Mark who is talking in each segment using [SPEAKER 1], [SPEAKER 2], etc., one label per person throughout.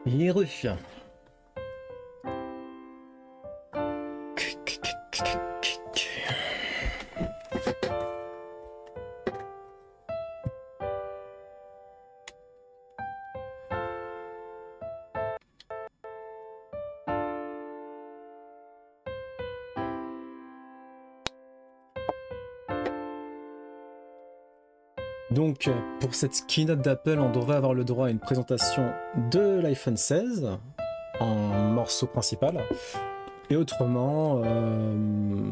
[SPEAKER 1] Heureux. Donc, pour cette keynote d'Apple, on devrait avoir le droit à une présentation de l'iPhone 16 en morceau principal. Et autrement,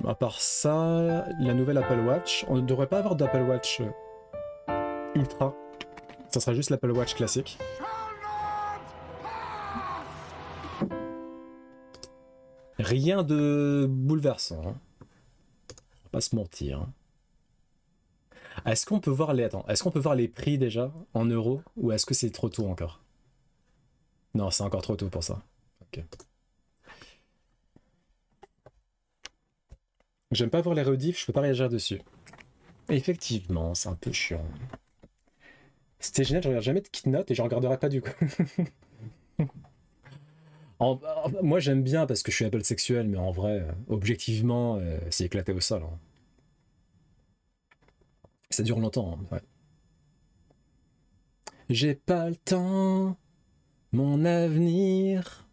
[SPEAKER 1] à part ça, la nouvelle Apple Watch, on ne devrait pas avoir d'Apple Watch Ultra. Ça sera juste l'Apple Watch classique. Rien de bouleversant, hein. On va pas se mentir. Est-ce qu'on peut voir les... Attends, est-ce qu'on peut voir les prix déjà en euros ou est-ce que c'est trop tôt encore? Non, c'est encore trop tôt pour ça. Ok. J'aime pas voir les rediffs, je peux pas réagir dessus. Effectivement, c'est un peu chiant. C'était génial, je regarde jamais de keynote et je regarderai pas du coup. Moi j'aime bien parce que je suis Apple sexuel, mais en vrai, objectivement, c'est éclaté au sol, hein. Ça dure longtemps, hein, ouais. J'ai pas le temps, mon avenir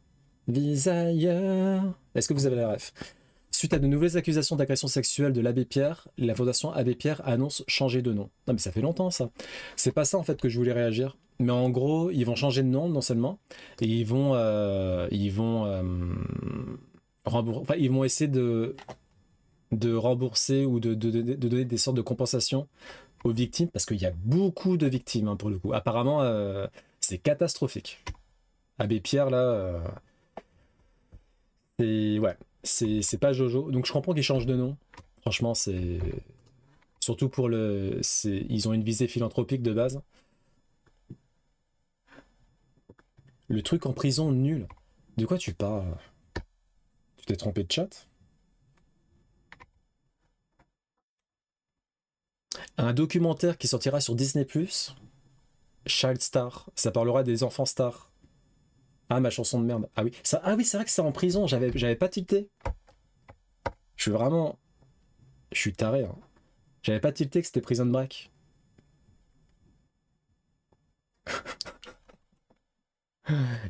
[SPEAKER 1] vise ailleurs. Est-ce que vous avez la ref? Suite à de nouvelles accusations d'agression sexuelle de l'abbé Pierre, la fondation Abbé Pierre annonce changer de nom. Non mais ça fait longtemps ça. C'est pas ça en fait que je voulais réagir. Mais en gros, ils vont changer de nom non seulement, et ils vont essayer de rembourser ou de donner des sortes de compensations aux victimes parce qu'il y a beaucoup de victimes, hein, pour le coup. Apparemment, c'est catastrophique. Abbé Pierre là, c'est ouais, c'est pas Jojo. Donc je comprends qu'ils changent de nom. Franchement, c'est surtout pour ils ont une visée philanthropique de base. Le truc en prison nul. De quoi tu parles? Tu t'es trompé de chat? Un documentaire qui sortira sur Disney+, Child Star. Ça parlera des enfants stars. Ah, ma chanson de merde. Ah oui, ça, ah oui, c'est vrai que c'est en prison. J'avais pas tilté. Je suis vraiment, je suis taré, hein. J'avais pas tilté que c'était Prison Break.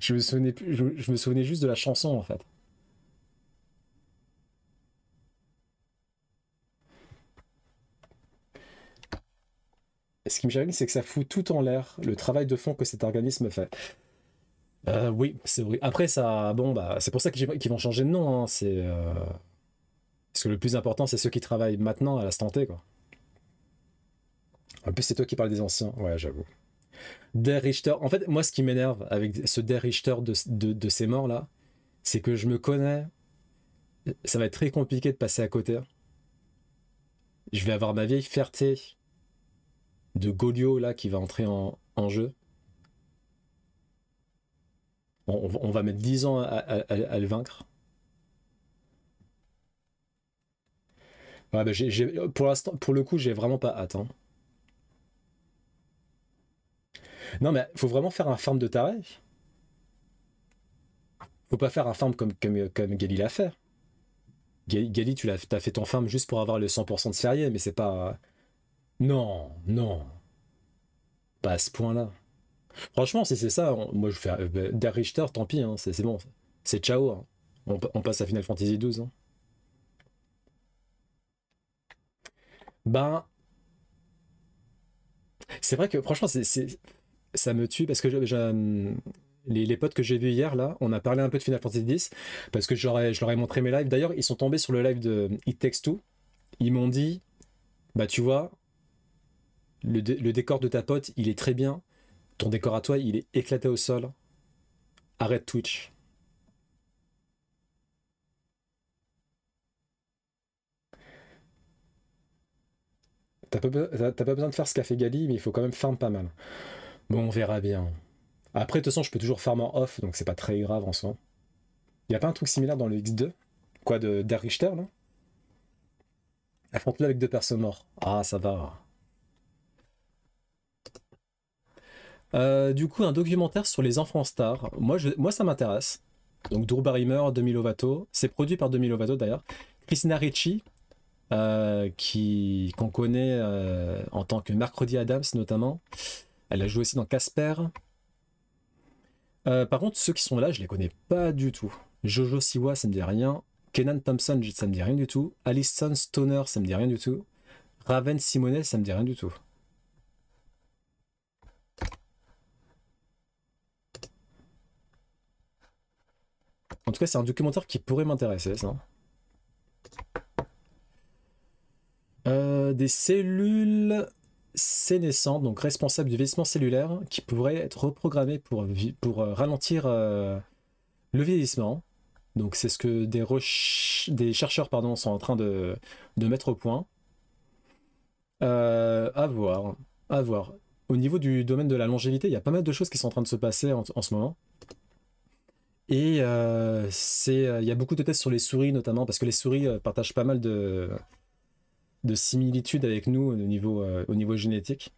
[SPEAKER 1] Je me souvenais juste de la chanson en fait. Et ce qui me chagrine, c'est que ça fout tout en l'air, le travail de fond que cet organisme fait. Oui, c'est vrai. Après, ça, bon, bah, c'est pour ça qu'ils vont changer de nom, hein. Parce que le plus important, c'est ceux qui travaillent maintenant à l'instant T, quoi. En plus, c'est toi qui parles des anciens. Ouais, j'avoue. Der Richter. En fait, moi, ce qui m'énerve avec ce Der Richter de ces morts-là, c'est que je me connais. Ça va être très compliqué de passer à côté. Je vais avoir ma vieille fierté de Golio, là, qui va entrer en jeu. On va mettre 10 ans à le vaincre. Ouais, bah, pour l'instant, pour le coup, j'ai vraiment pas hâte, hein. Non, mais faut vraiment faire un farm de taré. Faut pas faire un farm comme Gali l'a fait. Gali, t'as fait ton farm juste pour avoir le 100% de férié, mais c'est pas. Non, non, pas à ce point-là. Franchement, si c'est ça, moi je fais Der Richter, tant pis, hein, c'est bon. C'est ciao, hein. On passe à Final Fantasy XII, hein. Ben, c'est vrai que franchement, ça me tue parce que les potes que j'ai vus hier, là, on a parlé un peu de Final Fantasy X parce que je leur ai montré mes lives. D'ailleurs, ils sont tombés sur le live de It Takes Two. Ils m'ont dit, bah tu vois, le décor de ta pote, il est très bien. Ton décor à toi, il est éclaté au sol. Arrête Twitch. T'as pas besoin de faire ce qu'a fait Gali, mais il faut quand même farm pas mal. Bon, on verra bien. Après, de toute façon, je peux toujours farm en off, donc c'est pas très grave en soi. Y a pas un truc similaire dans le X2? Quoi, de Der Richter, là? Affronte-le avec deux personnes mortes. Ah, ça va. Du coup, un documentaire sur les enfants stars. Moi ça m'intéresse. Donc Drew Barrymore, Demi Lovato. C'est produit par Demi Lovato d'ailleurs. Christina Ricci, qu'on connaît en tant que Mercredi Adams notamment. Elle a joué aussi dans Casper. Par contre, ceux qui sont là, je les connais pas du tout. Jojo Siwa, ça me dit rien. Kenan Thompson, ça me dit rien du tout. Alison Stoner, ça me dit rien du tout. Raven Simonet, ça me dit rien du tout. En tout cas, c'est un documentaire qui pourrait m'intéresser, ça. Des cellules sénescentes, donc responsables du vieillissement cellulaire, qui pourraient être reprogrammées pour ralentir le vieillissement. Donc c'est ce que des chercheurs sont en train de mettre au point. À voir, à voir. Au niveau du domaine de la longévité, il y a pas mal de choses qui sont en train de se passer en ce moment. Et il y a beaucoup de tests sur les souris notamment, parce que les souris partagent pas mal de similitudes avec nous au niveau génétique.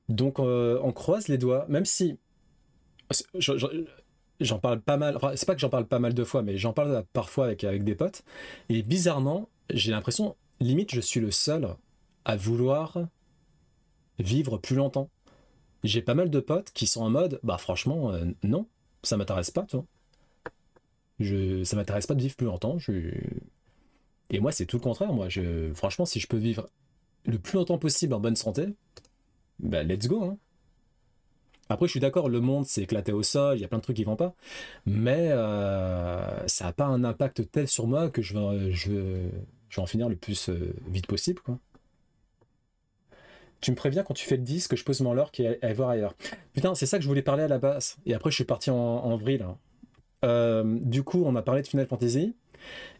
[SPEAKER 1] Donc on croise les doigts, même si j'en parle pas mal, enfin c'est pas que j'en parle pas mal de fois, mais j'en parle parfois avec des potes, et bizarrement, j'ai l'impression, limite je suis le seul à vouloir vivre plus longtemps. J'ai pas mal de potes qui sont en mode, bah franchement, non, ça m'intéresse pas, toi. Ça m'intéresse pas de vivre plus longtemps. Et moi, c'est tout le contraire. Moi, franchement, si je peux vivre le plus longtemps possible en bonne santé, bah let's go, hein. Après, je suis d'accord, le monde s'est éclaté au sol, il y a plein de trucs qui vont pas, mais ça n'a pas un impact tel sur moi que je vais en finir le plus vite possible, quoi. Tu me préviens quand tu fais le 10 que je pose mon lurk et aller voir ailleurs. Putain, c'est ça que je voulais parler à la base. Et après, je suis parti en vrille, là. Du coup, on a parlé de Final Fantasy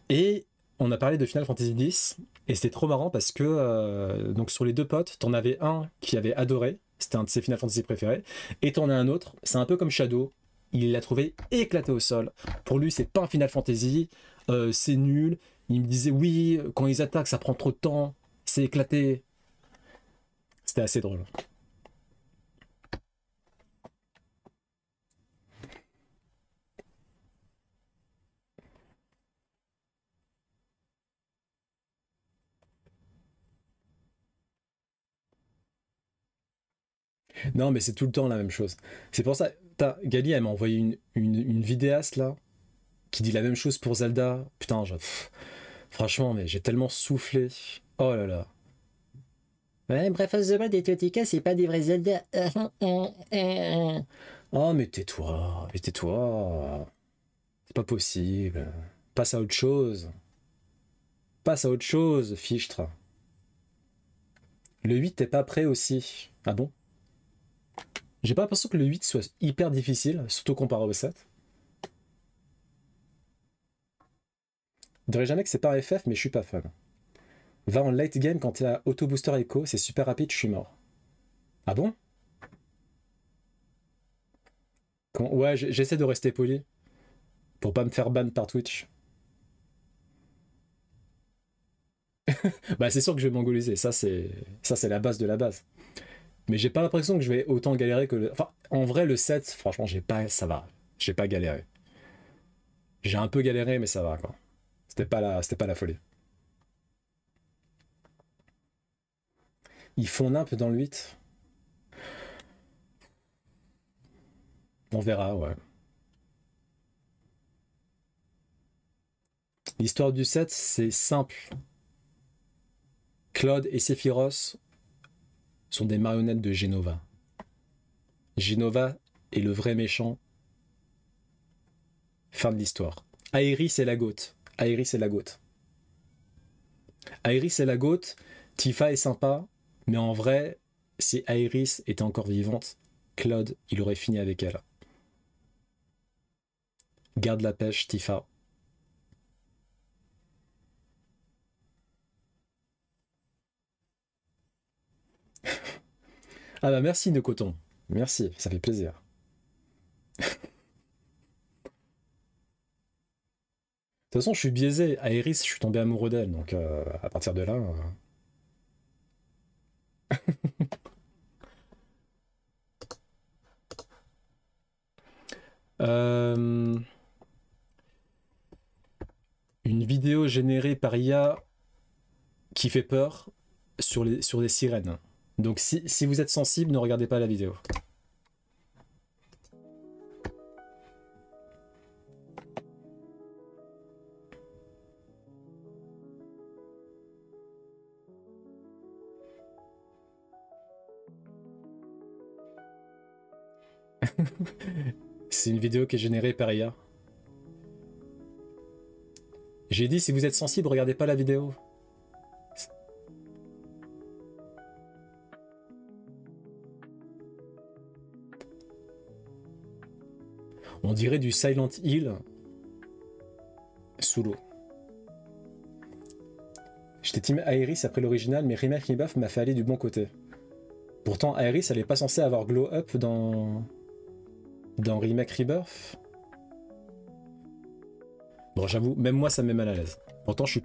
[SPEAKER 1] et on a parlé de Final Fantasy X. Et c'était trop marrant parce que donc sur les deux potes, t'en avais un qui avait adoré, c'était un de ses Final Fantasy préférés, et t'en as un autre, c'est un peu comme Shadow, il l'a trouvé éclaté au sol. Pour lui, c'est pas un Final Fantasy, c'est nul. Il me disait oui, quand ils attaquent, ça prend trop de temps, c'est éclaté. C'était assez drôle. Non, mais c'est tout le temps la même chose. C'est pour ça, Gali, elle m'a envoyé une vidéaste là, qui dit la même chose pour Zelda. Putain, franchement, mais j'ai tellement soufflé. Oh là là.
[SPEAKER 2] Ouais, Breath of the Wild et Tiotika, c'est pas des vrais Zelda.
[SPEAKER 1] Oh, mais tais-toi, mais tais-toi. C'est pas possible. Passe à autre chose. Passe à autre chose, fichtre. Le 8, t'es pas prêt aussi. Ah bon? J'ai pas l'impression que le 8 soit hyper difficile, surtout comparé au 7. Je dirais jamais que c'est pas un FF, mais je suis pas fan. Va en late game quand t'es à Auto Booster Echo, c'est super rapide, je suis mort. Ah bon? Ouais, j'essaie de rester poli pour pas me faire ban par Twitch. Bah c'est sûr que je vais mongoliser, ça c'est la base de la base. Mais j'ai pas l'impression que je vais autant galérer que enfin en vrai le 7, franchement, ça va. J'ai pas galéré. J'ai un peu galéré mais ça va quoi. C'était pas la folie. Ils font nimp dans le 8. On verra, ouais. L'histoire du 7, c'est simple. Claude et Sephiroth sont des marionnettes de Genova. Genova est le vrai méchant. Fin de l'histoire. Aeris est la gote. Aeris est la gote. Aeris est la gote. Tifa est sympa, mais en vrai, si Aeris était encore vivante, Claude, il aurait fini avec elle. Garde la pêche, Tifa. Ah bah merci de coton. Merci, ça fait plaisir. De toute façon, je suis biaisé. Aeris, je suis tombé amoureux d'elle, donc à partir de là. Euh, une vidéo générée par IA qui fait peur sur des sirènes. Donc si vous êtes sensible, ne regardez pas la vidéo. C'est une vidéo qui est générée par IA. J'ai dit si vous êtes sensible, regardez pas la vidéo. On dirait du Silent Hill sous l'eau. J'étais team Aeris après l'original, mais Remake Rebuff m'a fait aller du bon côté. Pourtant, Aeris, elle est pas censée avoir glow up dans Remake Rebirth. Bon, j'avoue, même moi, ça me met mal à l'aise. Pourtant, je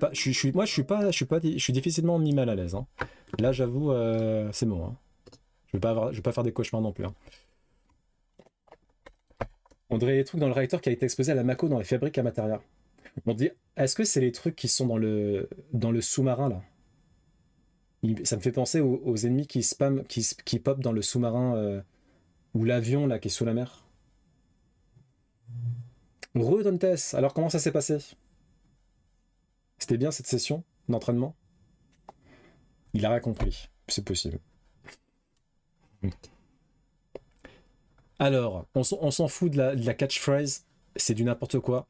[SPEAKER 1] suis difficilement mis mal à l'aise. Hein. Là, j'avoue, c'est bon. Hein. Je vais pas faire des cauchemars non plus. Hein. On dirait les trucs dans le réacteur qui a été exposé à la Mako dans les fabriques à Materia. On dit, est-ce que c'est les trucs qui sont dans le sous-marin là? Ça me fait penser aux ennemis qui spam, qui pop dans le sous-marin ou l'avion là qui est sous la mer. Dantes, alors comment ça s'est passé? C'était bien cette session d'entraînement? Il a rien compris, c'est possible. Alors, on s'en fout de la catchphrase, c'est du n'importe quoi.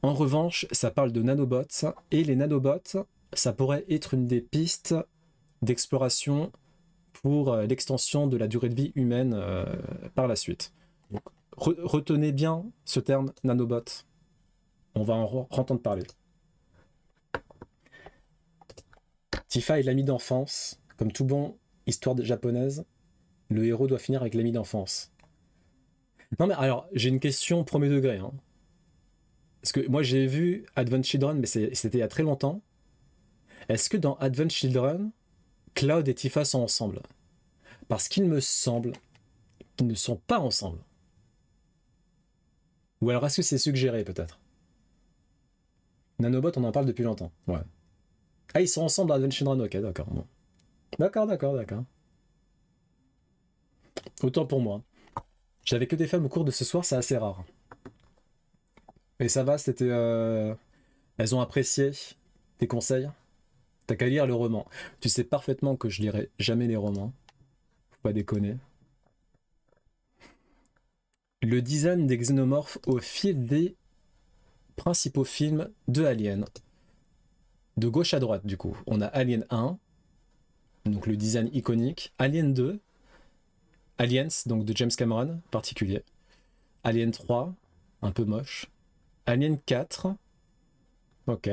[SPEAKER 1] En revanche, ça parle de nanobots, et les nanobots, ça pourrait être une des pistes d'exploration pour l'extension de la durée de vie humaine par la suite. Donc, retenez bien ce terme nanobot. On va en entendre parler. Tifa est l'ami d'enfance. Comme tout bon histoire japonaise, le héros doit finir avec l'ami d'enfance. Non mais alors, j'ai une question premier degré. Hein. Parce que moi j'ai vu Advent Children, mais c'était il y a très longtemps. Est-ce que dans Advent Children, Cloud et Tifa sont ensemble? Parce qu'il me semble qu'ils ne sont pas ensemble. Ou alors est-ce que c'est suggéré peut-être? Nanobot, on en parle depuis longtemps. Ouais. Ah, ils sont ensemble dans Advent Children, ok, d'accord. Bon. D'accord. Autant pour moi. J'avais que des femmes au cours de ce soir, c'est assez rare. Et ça va, c'était... Elles ont apprécié tes conseils. T'as qu'à lire le roman. Tu sais parfaitement que je lirai jamais les romans. Faut pas déconner. Le design des xénomorphes au fil des principaux films de Alien. De gauche à droite, du coup. On a Alien 1, donc le design iconique. Alien 2, Aliens, donc de James Cameron, particulier. Alien 3, un peu moche. Alien 4, ok.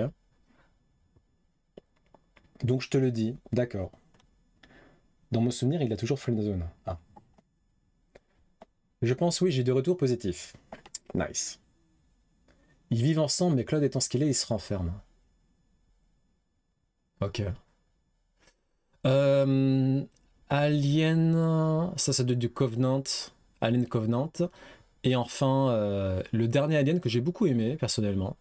[SPEAKER 1] Donc je te le dis, d'accord. Dans mon souvenir, il a toujours friendzone. Ah. Je pense, oui, j'ai des retours positifs. Nice. Ils vivent ensemble, mais Claude étant ce qu'il est, il se renferme. Ok. Alien, ça doit être du Covenant, Alien Covenant. Et enfin, le dernier Alien que j'ai beaucoup aimé, personnellement,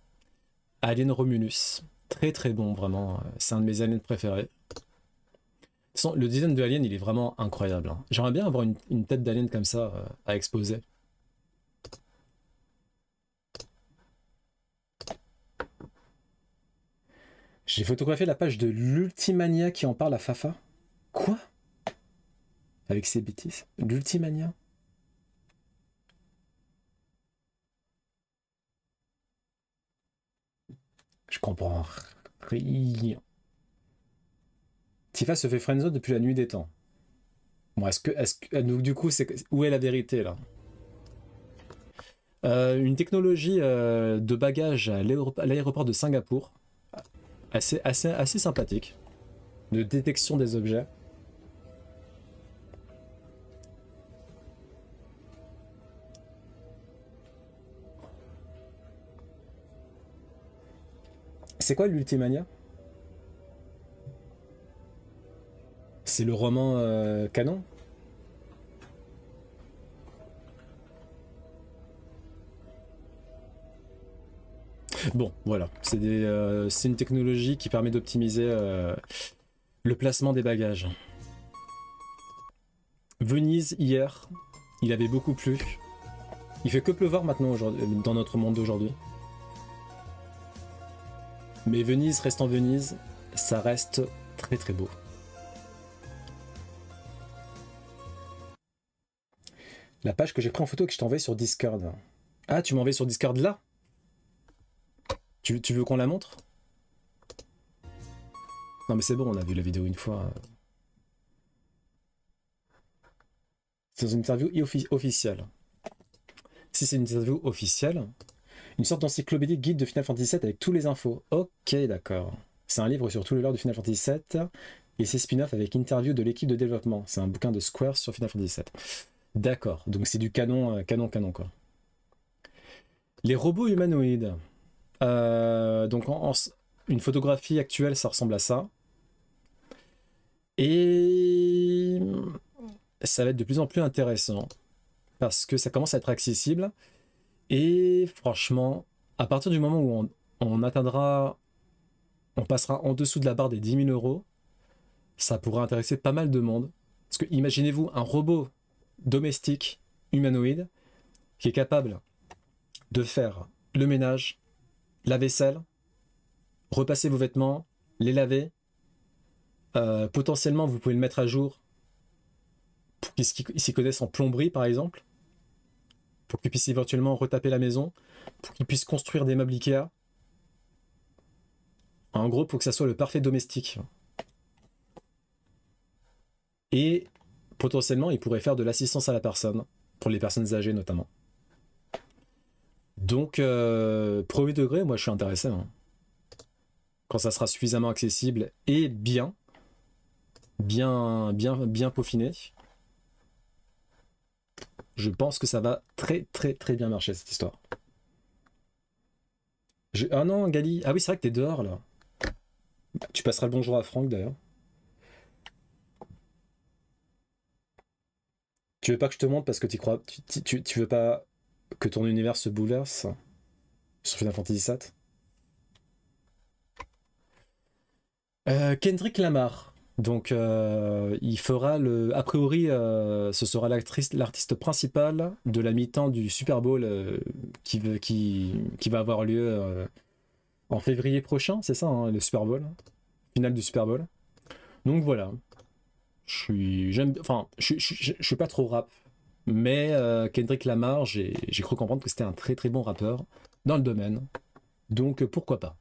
[SPEAKER 1] Alien Romulus. Très très bon, vraiment. C'est un de mes aliens préférés. Le design de Alien, il est vraiment incroyable. Hein. J'aimerais bien avoir une tête d'alien comme ça à exposer. J'ai photographié la page de l'Ultimania qui en parle à Fafa. Quoi? Avec ses bêtises. L'Ultimania? Je comprends rien. Tifa se fait friendzone depuis la nuit des temps. Bon, donc, du coup, où est la vérité là? Une technologie de bagage à l'aéroport de Singapour, assez sympathique, de détection des objets. C'est quoi l'Ultimania? C'est le roman canon? Bon, voilà, c'est une technologie qui permet d'optimiser le placement des bagages. Venise, hier, il avait beaucoup plu. Il fait que pleuvoir maintenant dans notre monde d'aujourd'hui. Mais Venise reste en Venise, ça reste très très beau. La page que j'ai pris en photo et que je t'ai envoyée sur Discord. Ah, tu m'as envoyé sur Discord là? Tu veux qu'on la montre? Non mais c'est bon, on a vu la vidéo une fois. C'est dans une interview officielle. Si c'est une interview officielle, une sorte d'encyclopédie guide de Final Fantasy VII avec tous les infos. Ok, d'accord. C'est un livre sur tout le lore de Final Fantasy VII et ses spin-offs avec interview de l'équipe de développement. C'est un bouquin de Square sur Final Fantasy VII. D'accord, donc c'est du canon quoi. Les robots humanoïdes. Donc une photographie actuelle, ça ressemble à ça. Et ça va être de plus en plus intéressant parce que ça commence à être accessible. Et franchement, à partir du moment où on passera en dessous de la barre des 10 000 euros, ça pourrait intéresser pas mal de monde. Parce que imaginez-vous un robot domestique humanoïde qui est capable de faire le ménage, la vaisselle, repasser vos vêtements, les laver. Potentiellement, vous pouvez le mettre à jour pour qu'il s'y connaisse en plomberie, par exemple, pour qu'il puisse éventuellement retaper la maison, pour qu'il puisse construire des meubles Ikea. En gros, pour que ça soit le parfait domestique. Et potentiellement, il pourrait faire de l'assistance à la personne, pour les personnes âgées notamment. Donc, premier degré, moi je suis intéressé. Hein. Quand ça sera suffisamment accessible et bien peaufiné, je pense que ça va très bien marcher cette histoire. Ah non, Gali, ah oui, c'est vrai que t'es dehors là. Tu passeras le bonjour à Franck d'ailleurs. Tu veux pas que je te montre parce que tu veux pas que ton univers se bouleverse sur Final Fantasy VII. Kendrick Lamar. Donc il fera a priori ce sera l'artiste principal de la mi-temps du Super Bowl qui va avoir lieu en février prochain, c'est ça, hein, le Super Bowl, finale du Super Bowl. Donc voilà, je suis pas trop rap, mais Kendrick Lamar, j'ai cru comprendre que c'était un très bon rappeur dans le domaine, donc pourquoi pas.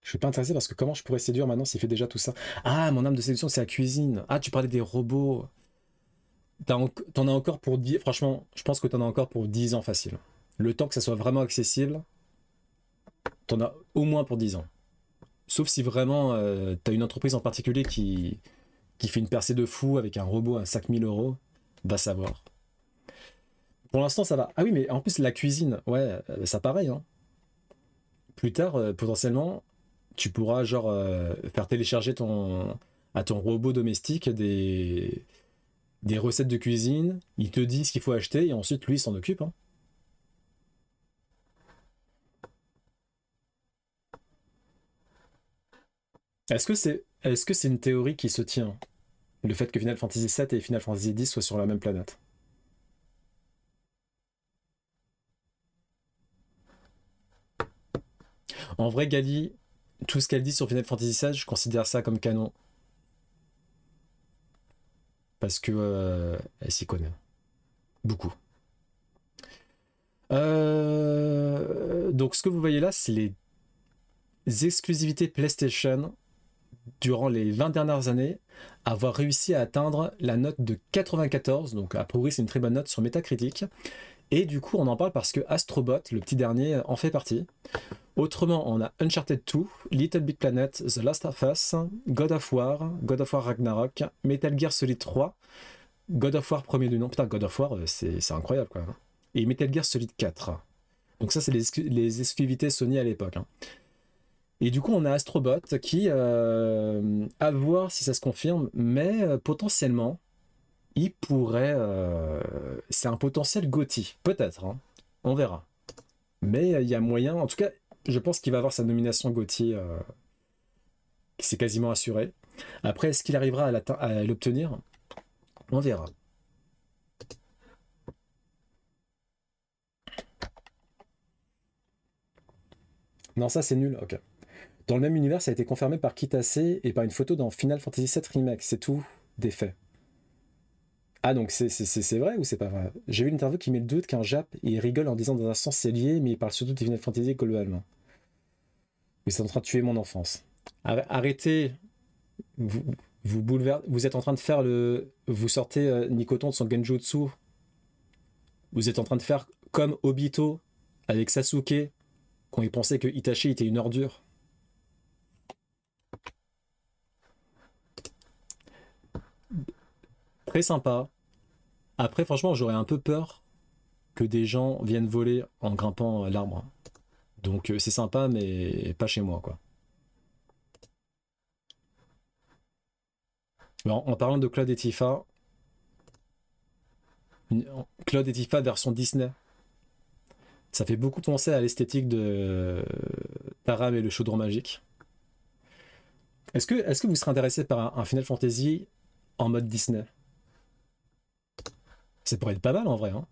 [SPEAKER 1] Je suis pas intéressé parce que comment je pourrais séduire maintenant s'il fait déjà tout ça? Ah, mon âme de séduction, c'est la cuisine. Ah, tu parlais des robots. T'en as encore pour 10... Franchement, je pense que t'en as encore pour 10 ans facile. Le temps que ça soit vraiment accessible, t'en as au moins pour 10 ans. Sauf si vraiment t'as une entreprise en particulier qui fait une percée de fou avec un robot à 5000 euros, va savoir. Pour l'instant, ça va. Ah oui, mais en plus, la cuisine, ouais, ça pareil. Hein. Plus tard, potentiellement, tu pourras genre faire télécharger à ton robot domestique des recettes de cuisine, il te dit ce qu'il faut acheter et ensuite lui il s'en occupe. Hein. Est-ce que c'est une théorie qui se tient? Le fait que Final Fantasy VII et Final Fantasy X soient sur la même planète? En vrai, Gali, tout ce qu'elle dit sur Final Fantasy XVI, je considère ça comme canon. Parce que elle s'y connaît. Beaucoup. Donc ce que vous voyez là, c'est les exclusivités PlayStation durant les 20 dernières années, avoir réussi à atteindre la note de 94, donc a priori c'est une très bonne note sur Metacritic. Et du coup on en parle parce que Astrobot, le petit dernier, en fait partie. Autrement, on a Uncharted 2, Little Big Planet, The Last of Us, God of War Ragnarok, Metal Gear Solid 3, God of War premier du nom. Putain, God of War, c'est incroyable quoi. Et Metal Gear Solid 4. Donc ça, c'est les exclusivités Sony à l'époque. Hein. Et du coup, on a Astrobot qui, à voir si ça se confirme, mais potentiellement, il pourrait. C'est un potentiel GOTY, peut-être, hein. On verra. Mais il y a moyen, en tout cas, je pense qu'il va avoir sa nomination GOTY, qui c'est quasiment assuré. Après, est-ce qu'il arrivera à l'obtenir? On verra. Non, ça c'est nul, ok. Dans le même univers, ça a été confirmé par Kitase et par une photo dans Final Fantasy VII Remake. C'est tout des faits. Ah, donc c'est vrai ou c'est pas vrai? J'ai vu une interview qui met le doute qu'un Jap, il rigole en disant dans un sens c'est lié, mais il parle surtout de Final Fantasy globalement. Vous êtes en train de tuer mon enfance. Arrêtez, vous, vous êtes en train de faire le... Vous sortez Nikoton de son Genjutsu, vous êtes en train de faire comme Obito avec Sasuke, quand il pensait que Itachi était une ordure. Très sympa. Après, franchement, j'aurais un peu peur que des gens viennent voler en grimpant l'arbre. Donc c'est sympa, mais pas chez moi, quoi. En parlant de Claude et Tifa, Claude et Tifa version Disney, ça fait beaucoup penser à l'esthétique de Taram et le chaudron magique. Est-ce que vous serez intéressé par un Final Fantasy en mode Disney? Ça pourrait être pas mal en vrai, hein.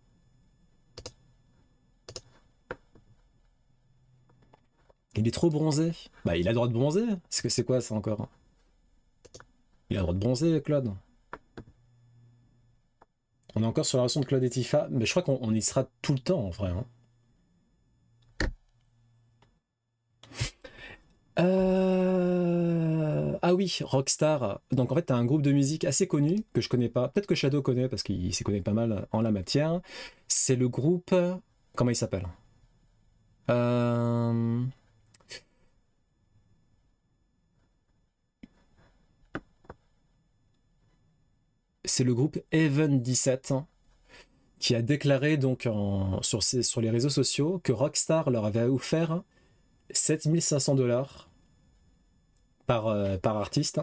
[SPEAKER 1] Il est trop bronzé. Bah, il a le droit de bronzer. C'est quoi ça encore? Il a le droit de bronzer, Claude. On est encore sur la version de Claude et Tifa, mais je crois qu'on y sera tout le temps en vrai, hein. Ah oui, Rockstar. Donc en fait, t'as un groupe de musique assez connu que je connais pas. Peut-être que Shadow connaît parce qu'il s'y connaît pas mal en la matière. C'est le groupe. Comment il s'appelle? Euh, C'est le groupe Even 17 qui a déclaré donc sur les réseaux sociaux que Rockstar leur avait offert 7500 $ par artiste,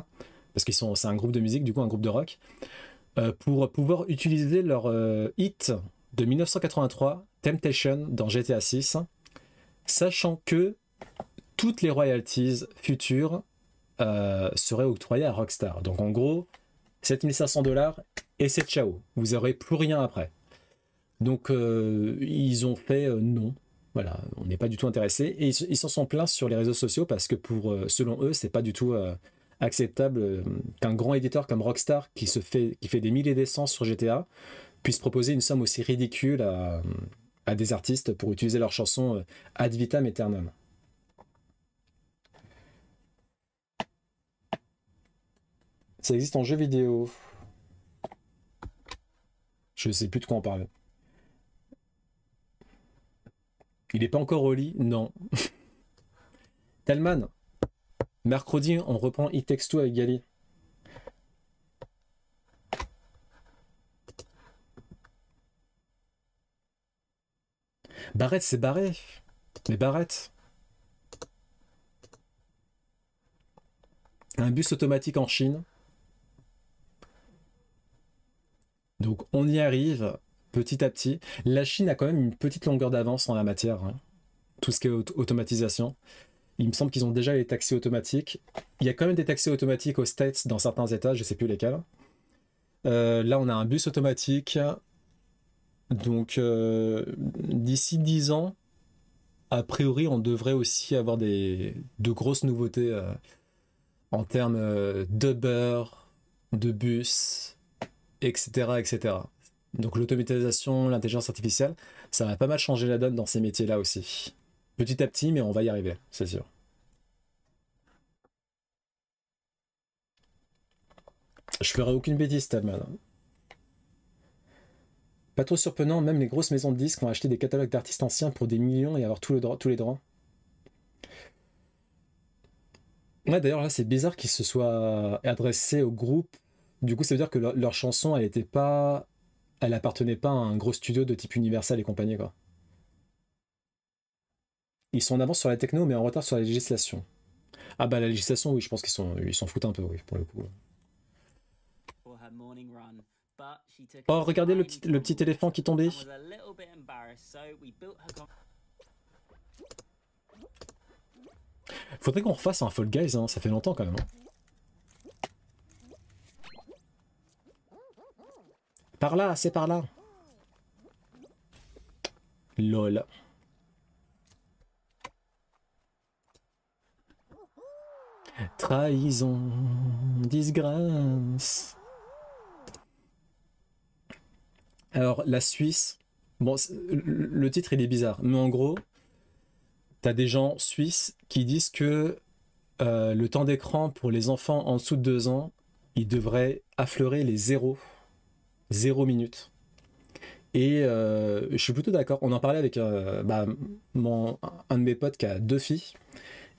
[SPEAKER 1] parce c'est un groupe de musique, du coup un groupe de rock, pour pouvoir utiliser leur hit de 1983, Temptation, dans GTA 6, sachant que toutes les royalties futures seraient octroyées à Rockstar. Donc en gros, 7500 $ et c'est ciao. Vous n'aurez plus rien après. Donc ils ont fait non. Voilà, on n'est pas du tout intéressé. Et ils s'en sont plaints sur les réseaux sociaux parce que selon eux, c'est pas du tout acceptable qu'un grand éditeur comme Rockstar, qui fait des milliers d'essences sur GTA, puisse proposer une somme aussi ridicule à des artistes pour utiliser leurs chansons ad vitam aeternam. Ça existe en jeu vidéo. Je sais plus de quoi on parle. Il n'est pas encore au lit? Non. Telman, mercredi, on reprend It Takes Two avec Gali. Barrett, c'est barré. Mais Barrett. Un bus automatique en Chine. Donc on y arrive petit à petit. La Chine a quand même une petite longueur d'avance en la matière, hein. Tout ce qui est automatisation. Il me semble qu'ils ont déjà les taxis automatiques. Il y a quand même des taxis automatiques aux States dans certains états, je sais plus lesquels. Là, on a un bus automatique. Donc, d'ici 10 ans, a priori, on devrait aussi avoir de grosses nouveautés en termes de beurre, de bus, etc., etc. Donc, l'automatisation, l'intelligence artificielle, ça va pas mal changer la donne dans ces métiers-là aussi. Petit à petit, mais on va y arriver, c'est sûr. Je ferai aucune bêtise, Stadman. Pas trop surprenant, même les grosses maisons de disques ont acheté des catalogues d'artistes anciens pour des millions et avoir tous les droits. Ouais, d'ailleurs, là, c'est bizarre qu'ils se soient adressés au groupe. Du coup, ça veut dire que leur chanson, elle était pas. Elle appartenait pas à un gros studio de type Universal et compagnie, quoi. Ils sont en avance sur la techno, mais en retard sur la législation. Ah bah la législation, oui, je pense ils s'en foutent un peu, oui, pour le coup. Oh, regardez le petit éléphant qui tombait. Faudrait qu'on refasse un Fall Guys, hein, ça fait longtemps quand même. Hein. Par là, c'est par là. Lol. Trahison, disgrâce. Alors, la Suisse, bon, le titre il est bizarre, mais en gros, t'as des gens suisses qui disent que le temps d'écran pour les enfants en dessous de 2 ans, il devrait affleurer les 0 minutes. Et je suis plutôt d'accord. On en parlait avec un de mes potes qui a 2 filles.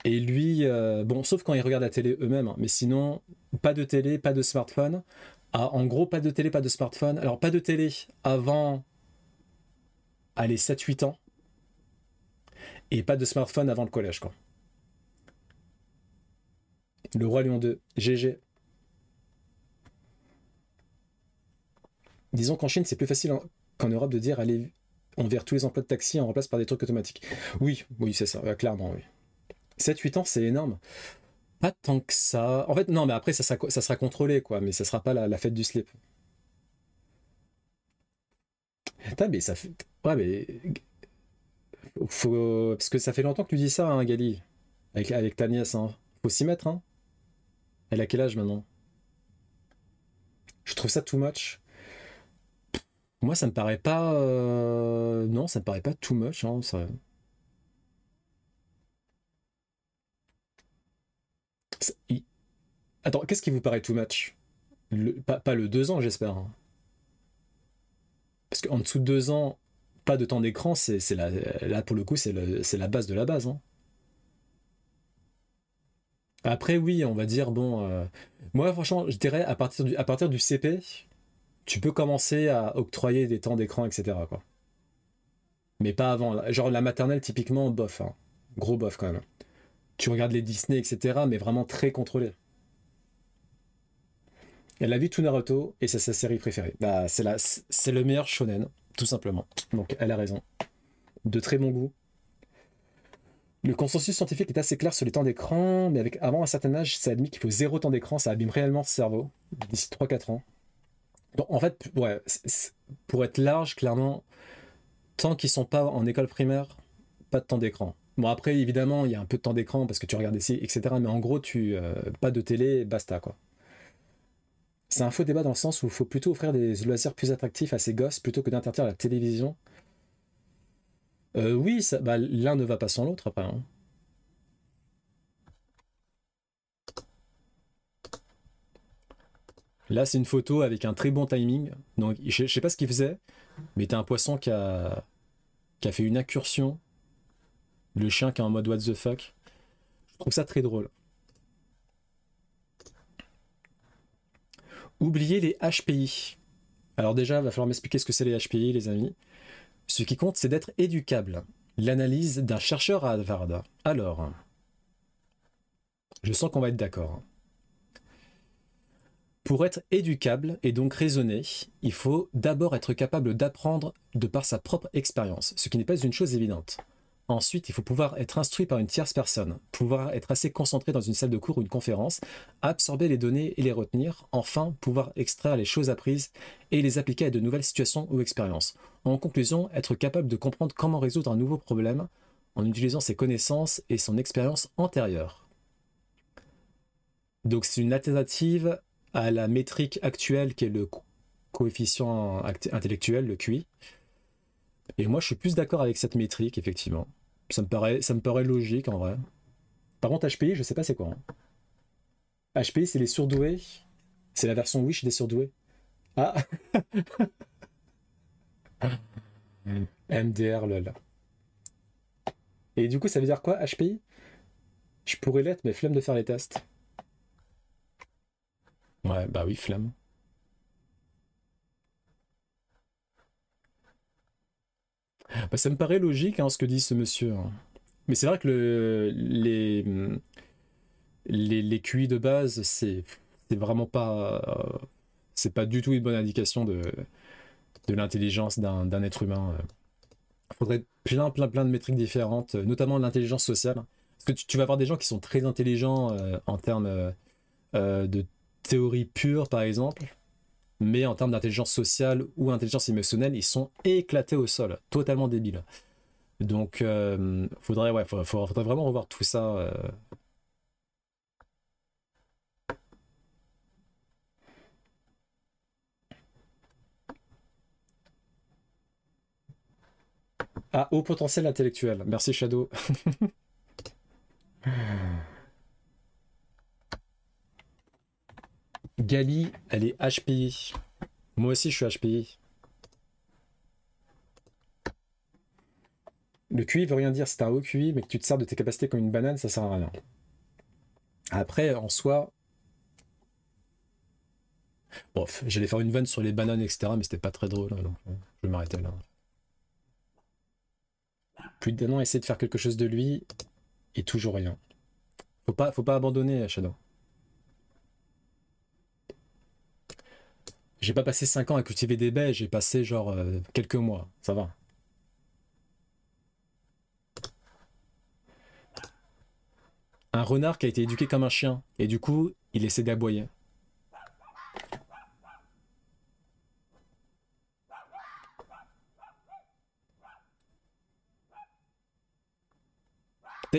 [SPEAKER 1] Et lui, bon, sauf quand ils regardent la télé eux-mêmes, hein, mais sinon, pas de télé, pas de smartphone. Ah, en gros, pas de télé, pas de smartphone. Alors, pas de télé avant, allez, 7-8 ans. Et pas de smartphone avant le collège, quoi. Le Roi Lion 2, GG. Disons qu'en Chine, c'est plus facile qu'en Europe de dire allez, on vire tous les emplois de taxi et on remplace par des trucs automatiques. Oui, oui, c'est ça, clairement, oui. 7-8 ans, c'est énorme. Pas tant que ça. En fait, non, mais après, ça sera contrôlé, quoi, mais ça sera pas la fête du slip. Putain, mais ça fait. Ouais, mais. Parce que ça fait longtemps que tu dis ça, hein, Gali. Avec ta nièce, hein. Faut s'y mettre, hein. Elle a quel âge maintenant? Je trouve ça too much. Moi, ça me paraît pas. Non, ça me paraît pas too much, hein, ça. Il- Attends, qu'est-ce qui vous paraît too much? Pas le 2 ans, j'espère. Hein. Parce qu'en dessous de 2 ans, pas de temps d'écran, là pour le coup, c'est la base de la base. Hein. Après, oui, on va dire, bon. Moi, franchement, je dirais à partir du CP, tu peux commencer à octroyer des temps d'écran, etc. Quoi. Mais pas avant. Genre la maternelle, typiquement, bof. Hein. Gros bof quand même. Tu regardes les Disney, etc., mais vraiment très contrôlé. Elle a vu tout Naruto et c'est sa série préférée. Bah, c'est le meilleur shonen, tout simplement. Donc elle a raison. De très bon goût. Le consensus scientifique est assez clair sur les temps d'écran, mais avant un certain âge, c'est admis qu'il faut 0 temps d'écran, ça abîme réellement ce cerveau, d'ici 3-4 ans. Donc en fait, ouais, pour être large, clairement, tant qu'ils sont pas en école primaire, pas de temps d'écran. Bon après, évidemment, il y a un peu de temps d'écran parce que tu regardes ici, etc. Mais en gros, pas de télé, basta quoi. C'est un faux débat dans le sens où il faut plutôt offrir des loisirs plus attractifs à ces gosses plutôt que d'interdire la télévision. Oui, l'un ne va pas sans l'autre après. Hein. Là, c'est une photo avec un très bon timing. Donc, je sais pas ce qu'il faisait, mais t'as un poisson qui a fait une incursion. Le chien qui est en mode what the fuck. Je trouve ça très drôle. Oubliez les HPI. Alors déjà, il va falloir m'expliquer ce que c'est les HPI, les amis. Ce qui compte, c'est d'être éducable. L'analyse d'un chercheur à Harvard. Alors, je sens qu'on va être d'accord. Pour être éducable et donc raisonné, il faut d'abord être capable d'apprendre de par sa propre expérience, ce qui n'est pas une chose évidente. Ensuite, il faut pouvoir être instruit par une tierce personne, pouvoir être assez concentré dans une salle de cours ou une conférence, absorber les données et les retenir, enfin pouvoir extraire les choses apprises et les appliquer à de nouvelles situations ou expériences. En conclusion, être capable de comprendre comment résoudre un nouveau problème en utilisant ses connaissances et son expérience antérieure. Donc c'est une alternative à la métrique actuelle qui est le coefficient intellectuel, le QI. Et moi je suis plus d'accord avec cette métrique, effectivement. Ça me paraît logique en vrai. Par contre, HPI, je sais pas c'est quoi. Hein. HPI, c'est les surdoués. C'est la version Wish des surdoués. Ah MDR, lol. Et du coup, ça veut dire quoi, HPI? Je pourrais l'être, mais flemme de faire les tests. Ouais, bah oui, flemme. Bah, ça me paraît logique, hein, ce que dit ce monsieur. Hein. Mais c'est vrai que les QI de base, c'est vraiment pas. C'est pas du tout une bonne indication de l'intelligence d'un être humain. Il faudrait plein de métriques différentes, notamment l'intelligence sociale. Parce que tu vas avoir des gens qui sont très intelligents en termes de théorie pure, par exemple, mais en termes d'intelligence sociale ou intelligence émotionnelle, ils sont éclatés au sol, totalement débiles. Donc, faudrait vraiment revoir tout ça. Ah, haut potentiel intellectuel. Merci Shadow. Gali, elle est HPI. Moi aussi, je suis HPI. Le QI veut rien dire, c'est un haut QI, mais que tu te sers de tes capacités comme une banane, ça sert à rien. Après, en soi... Bon, j'allais faire une vanne sur les bananes, etc., mais c'était pas très drôle, donc je vais m'arrêter là. Plus d'un an, essayer de faire quelque chose de lui, et toujours rien. Faut pas abandonner, Shadow. J'ai pas passé 5 ans à cultiver des baies, j'ai passé genre quelques mois, ça va. Un renard qui a été éduqué comme un chien, et du coup, il essaie d'aboyer.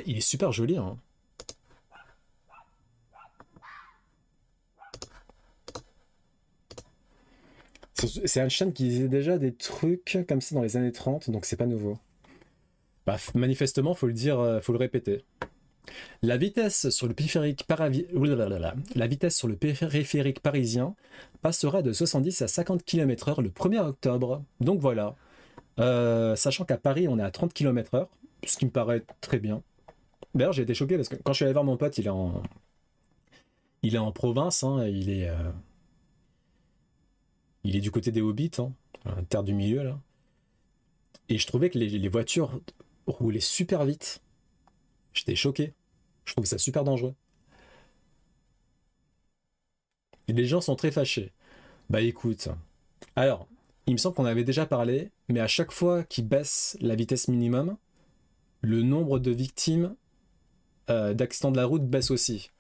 [SPEAKER 1] Il est super joli, hein. C'est un chien qui disait déjà des trucs comme ça dans les années 30, donc c'est pas nouveau. Bah, manifestement, faut le dire, faut le répéter. La vitesse sur le périphérique parisien passera de 70 à 50 km/h le 1er octobre. Donc voilà. Sachant qu'à Paris, on est à 30 km/h, ce qui me paraît très bien. D'ailleurs, j'ai été choqué parce que quand je suis allé voir mon pote, il est en province, hein, il est du côté des Hobbits, hein, terre du milieu, là. Et je trouvais que les voitures roulaient super vite. J'étais choqué. Je trouve ça super dangereux. Et les gens sont très fâchés. Bah écoute, alors, il me semble qu'on avait déjà parlé, mais à chaque fois qu'ils baissent la vitesse minimum, le nombre de victimes d'accidents de la route baisse aussi.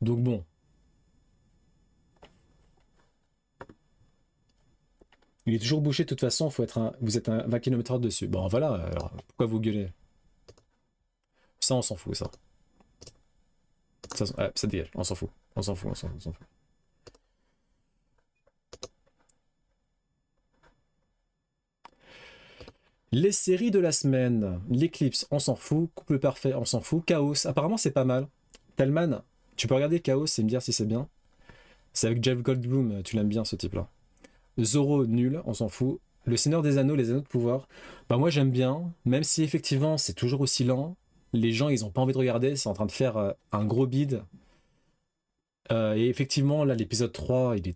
[SPEAKER 1] Donc bon. Il est toujours bouché, de toute façon, vous êtes à 20 km/h dessus. Bon voilà, alors, pourquoi vous gueulez? Ça, on s'en fout, ça. Ça dégage, on s'en fout. On s'en fout, on s'en fout. Les séries de la semaine. L'Eclipse, on s'en fout. Couple parfait, on s'en fout. Chaos, apparemment c'est pas mal. Tellman, tu peux regarder Chaos et me dire si c'est bien. C'est avec Jeff Goldblum, tu l'aimes bien ce type-là. Zorro, nul, on s'en fout. Le Seigneur des Anneaux, les Anneaux de Pouvoir. Bah moi j'aime bien, même si effectivement c'est toujours aussi lent. Les gens ils ont pas envie de regarder, c'est en train de faire un gros bide. Et effectivement là l'épisode 3 il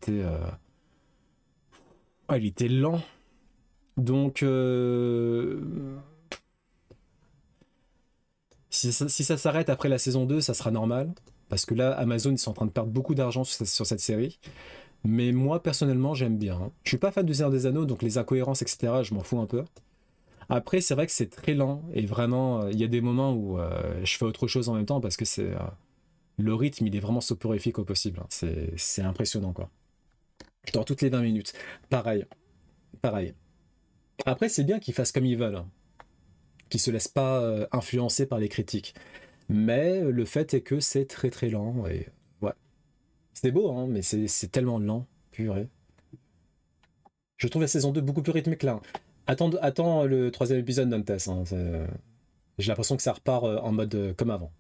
[SPEAKER 1] était lent. Donc si ça s'arrête après la saison 2, ça sera normal. Parce que là, Amazon, ils sont en train de perdre beaucoup d'argent sur cette série. Mais moi, personnellement, j'aime bien, hein. Je suis pas fan du Seigneur des Anneaux, donc les incohérences, etc., je m'en fous un peu. Après, c'est vrai que c'est très lent. Et vraiment, il y a des moments où je fais autre chose en même temps parce que le rythme, il est vraiment soporifique au possible, hein. C'est impressionnant, quoi. Je dors toutes les 20 minutes. Pareil. Pareil. Après, c'est bien qu'ils fassent comme ils veulent, hein, qu'ils se laissent pas influencer par les critiques. Mais le fait est que c'est très très lent et ouais. C'est beau, hein, mais c'est tellement lent, purée. Je trouve la saison 2 beaucoup plus rythmée que là. Attends le troisième épisode Dantes, hein, j'ai l'impression que ça repart en mode comme avant.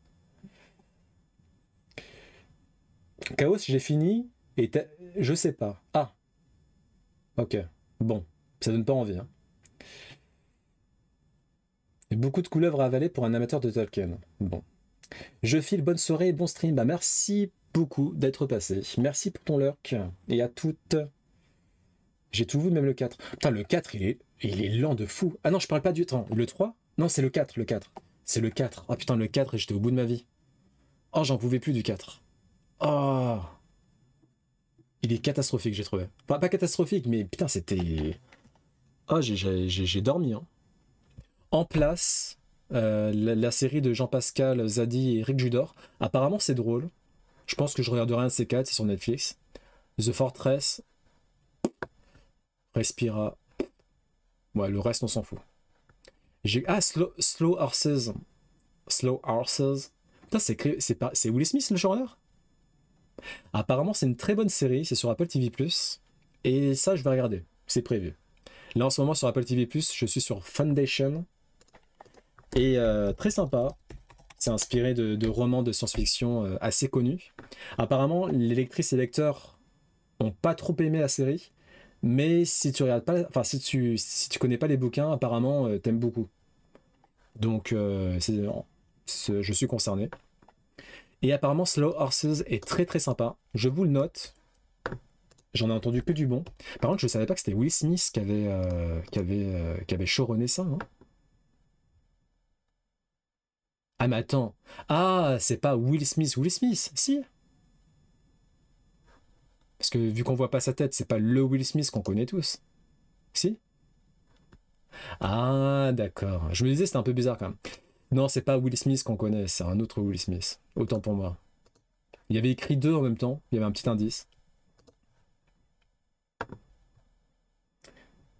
[SPEAKER 1] Chaos, j'ai fini et je sais pas. Ah, ok. Bon, ça donne pas envie, hein. Et beaucoup de couleuvres à avaler pour un amateur de Tolkien. Bon. Je file, bonne soirée et bon stream. Bah merci beaucoup d'être passé. Merci pour ton lurk. Et à toutes. J'ai tout vu, même le 4. Putain, le 4, il est lent de fou. Ah non, je parle pas du temps. Le 3. Non, c'est le 4, le 4. C'est le 4. Ah putain, le 4, et j'étais au bout de ma vie. Oh, j'en pouvais plus du 4. Oh, il est catastrophique, j'ai trouvé. Enfin, pas catastrophique, mais putain, c'était... Oh, j'ai dormi, hein. En place, la série de Jean-Pascal Zadi et Eric Judor. Apparemment, c'est drôle. Je pense que je regarderai un de ces quatre, c'est sur Netflix. The Fortress, Respira. Ouais, le reste, on s'en fout. Ah, Slow Horses. Slow Horses. Putain, c'est Will Smith le showrunner? Apparemment, c'est une très bonne série. C'est sur Apple TV+. Et ça, je vais regarder. C'est prévu. Là, en ce moment, sur Apple TV+, je suis sur Foundation. Et très sympa. C'est inspiré de romans de science-fiction assez connus. Apparemment, les lectrices et lecteurs ont pas trop aimé la série. Mais si tu regardes pas, enfin si tu connais pas les bouquins, apparemment t'aimes beaucoup. Donc je suis concerné. Et apparemment Slow Horses est très très sympa. Je vous le note. J'en ai entendu que du bon. Par contre, je savais pas que c'était Will Smith qui avait showrunné ça. Hein. Ah mais attends. Ah, c'est pas Will Smith. Will Smith, si. Parce que vu qu'on voit pas sa tête, c'est pas le Will Smith qu'on connaît tous. Si? Ah, d'accord. Je me disais, c'était un peu bizarre quand même. Non, c'est pas Will Smith qu'on connaît, c'est un autre Will Smith. Autant pour moi. Il y avait écrit deux en même temps, il y avait un petit indice.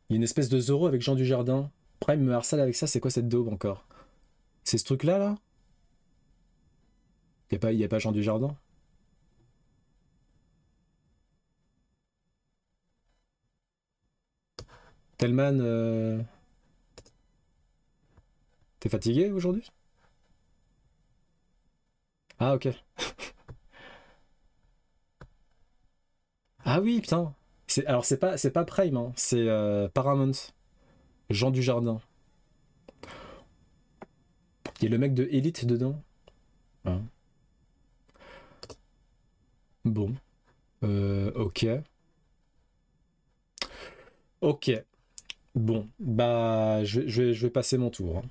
[SPEAKER 1] Il y a une espèce de Zoro avec Jean Dujardin. Prime me harcèle avec ça, c'est quoi cette daube encore? C'est ce truc-là, là? Il y a pas Jean Dujardin? Tellman, t'es fatigué aujourd'hui? Ah, ok. Ah oui, putain. Alors, c'est pas Prime, hein. C'est Paramount. Jean Dujardin. Il y a le mec de Elite dedans. Hein. Bon. Ok. Ok. Bon. Bah, je vais passer mon tour. Hein.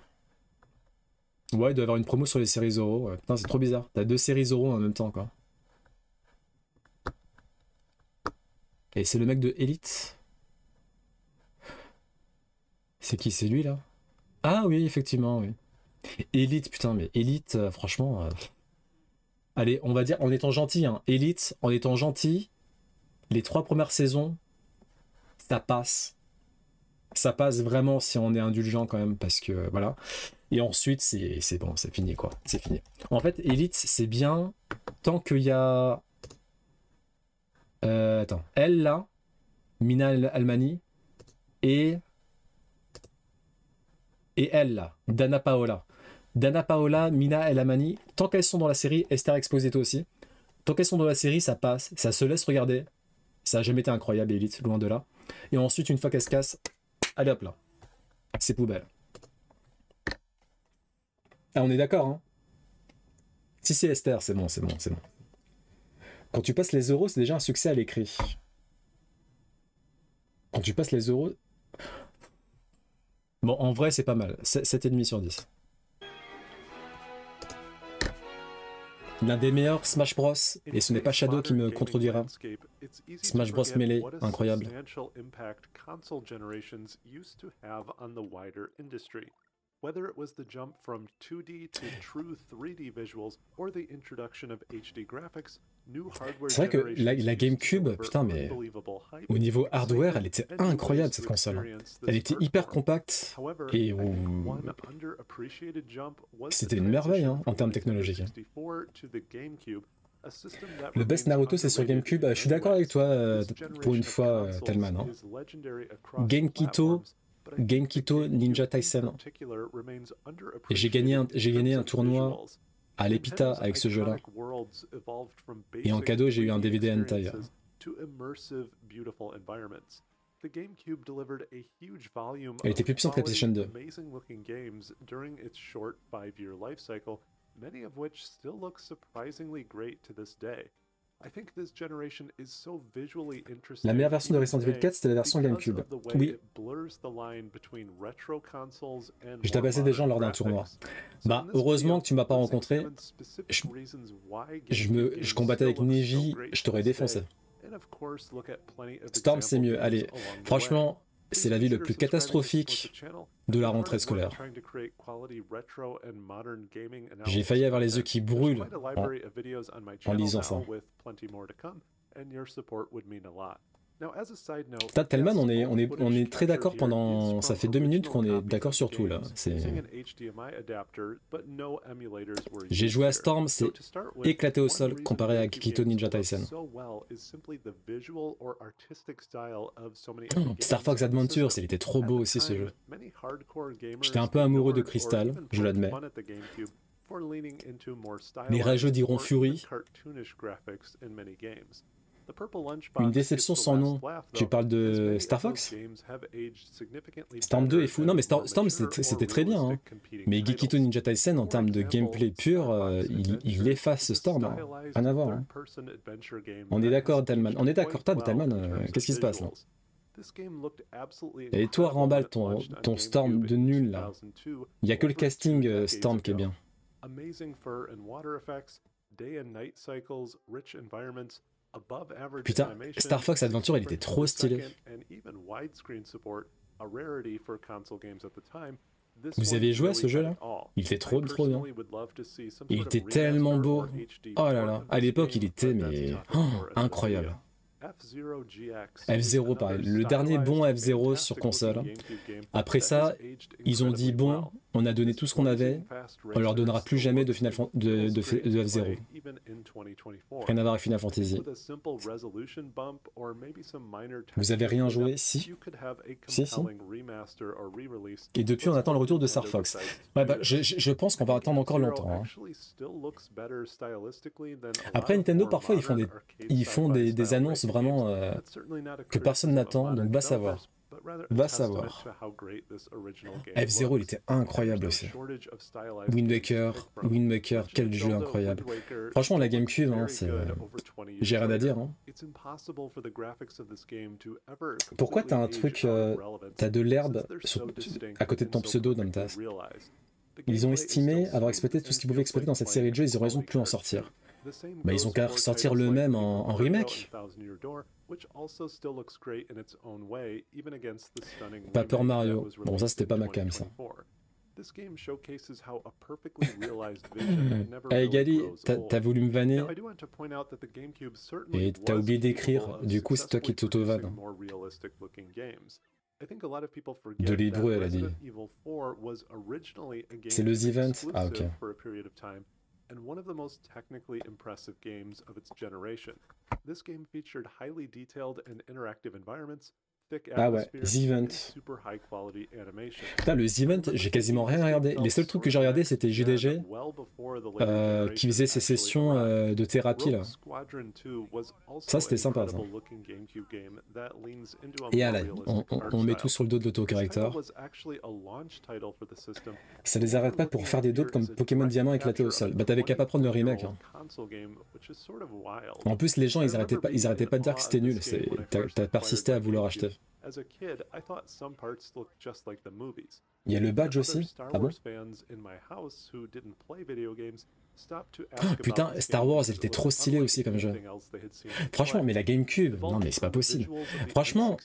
[SPEAKER 1] Ouais, il doit y avoir une promo sur les séries Zoro. Ouais. Putain, c'est trop bizarre. T'as deux séries Zoro en même temps, quoi. Et c'est le mec de Elite. C'est qui, c'est lui, là? Ah oui, effectivement, oui. Elite, putain, mais Elite, franchement... Allez, on va dire, en étant gentil, hein. Elite, en étant gentil, les 3 premières saisons, ça passe. Ça passe vraiment si on est indulgent quand même, parce que, voilà. Et ensuite, c'est bon, c'est fini, quoi. C'est fini. En fait, Elite, c'est bien tant qu'il y a... attends, elle, là, Mina Almani, et... Et elle, là, Dana Paola. Dana Paola, Mina El Amani, tant qu'elles sont dans la série, Esther Exposito aussi, tant qu'elles sont dans la série, ça passe, ça se laisse regarder. Ça a jamais été incroyable, Elite, loin de là. Et ensuite, une fois qu'elle se casse, allez hop là. C'est poubelle. Ah, on est d'accord, hein? Si c'est Esther, c'est bon, c'est bon, c'est bon. Quand tu passes les euros, c'est déjà un succès à l'écrit. Quand tu passes les euros... Bon, en vrai, c'est pas mal. 7,5 sur 10. L'un des meilleurs Smash Bros, et ce n'est pas Shadow qui me contredira. Smash Bros Melee, incroyable.
[SPEAKER 3] Whether it was the jump from 2D to true 3D visuals or the introduction of HD graphics, new hardware
[SPEAKER 1] c'est vrai que la GameCube, putain, mais au niveau hardware, elle était incroyable cette console. Elle était hyper compacte et c'était une merveille hein, en termes technologiques. Le best Naruto c'est sur GameCube. Je suis d'accord avec toi pour une fois, Telman. Hein. Genkito Ninja Tyson. Et j'ai gagné un tournoi à l'Epita avec ce jeu-là. Et en cadeau, j'ai eu un DVD hentai. Elle était plus puissante que la PlayStation 2.
[SPEAKER 3] Many of which still look surprisingly great to this day.
[SPEAKER 1] La meilleure version de Resident Evil 4, c'était la version GameCube. Oui, j'ai tabassé des gens lors d'un tournoi. Bah, heureusement que tu m'as pas rencontré. Je combattais avec Neji, je t'aurais défoncé. Storm, c'est mieux. Allez, franchement, c'est la vie le plus catastrophique de la rentrée scolaire. J'ai failli avoir les yeux qui brûlent en lisant ça. Tad Tellman, on est très d'accord pendant... Ça fait 2 minutes qu'on est d'accord sur tout, là. J'ai joué à Storm, c'est éclaté au sol comparé à Kikito Ninja Tyson. Star Fox Adventures, il était trop beau aussi ce jeu. J'étais un peu amoureux de Crystal, je l'admets. Les rageux diront Fury. Une déception sans nom. Tu parles de Star Fox? Storm 2 est fou. Non mais Storm c'était très bien. Hein. Mais Gekito Ninja Tyson en termes de gameplay pur, il efface Storm. Hein. Rien à voir. Hein. On est d'accord Tellman. On est d'accord Tellman. Qu'est-ce qui se passe là? Et toi remballe ton Storm de nul là. Il n'y a que le casting Storm qui est bien. Putain, Star Fox Adventure, il était trop stylé. Vous avez joué à ce jeu-là? Il était trop bien. Il était tellement beau. Oh là là, à l'époque, il était mais incroyable. F-Zero, pareil. Le dernier bon F-Zero sur console. Après ça, ils ont dit bon, on a donné tout ce qu'on avait, on leur donnera plus jamais de F-Zero. Rien à voir avec Final Fantasy. Vous avez rien joué? Si. Et depuis, on attend le retour de Star Fox. Ouais, bah, je pense qu'on va attendre encore longtemps. Hein. Après, Nintendo, parfois, ils font des annonces vraiment que personne n'attend, donc va savoir. Va savoir. F-Zero, il était incroyable aussi. Wind Waker, quel jeu incroyable. Franchement, la GameCube, hein, j'ai rien à dire. Hein. Pourquoi t'as un truc, t'as de l'herbe à côté de ton pseudo, Dantas? Ils ont estimé avoir exploité tout ce qu'ils pouvaient exploiter dans cette série de jeux, ils ont raison de plus en sortir. Bah, ils ont qu'à ressortir le même en remake. Paper Mario. Bon, ça, c'était pas ma cam, ça. Hey Gali, t'as voulu me vanner et t'as oublié d'écrire. Du coup, c'est toi qui t'auto-vannes. De l'hébreu, elle a dit. C'est le The Event? Ah, ok. And one of the most technically impressive games of its generation. This game featured highly detailed and interactive environments, thick atmosphere, super high quality animation. Putain, le The Event, j'ai quasiment rien regardé. Les seuls trucs que j'ai regardé, c'était GDG, qui faisait ses sessions de thérapie là. Ça, c'était sympa, ça. Et allez, on met tout sur le dos de l'auto-correcteur. Ça les arrête pas pour faire des doutes comme Pokémon Diamant éclaté au sol. Bah t'avais qu'à pas prendre le remake. Hein. En plus, les gens, ils arrêtaient pas de dire que c'était nul. T'as persisté à vouloir acheter. Il y a le badge aussi? Ah bon? Oh, putain, Star Wars, elle était trop stylée aussi comme jeu. Franchement, mais la GameCube, non mais c'est pas possible. Franchement,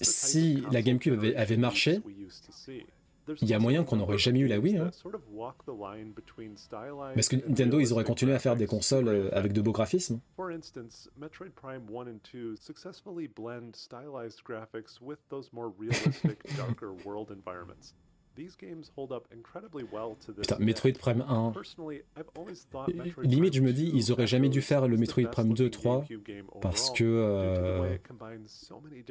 [SPEAKER 1] si la GameCube avait marché, il y a moyen qu'on n'aurait jamais eu la Wii. Hein. Parce que Nintendo, ils auraient continué à faire des consoles avec de beaux graphismes. Putain, Metroid Prime 1. Limite, je me dis, ils auraient jamais dû faire le Metroid Prime 2, 3, parce que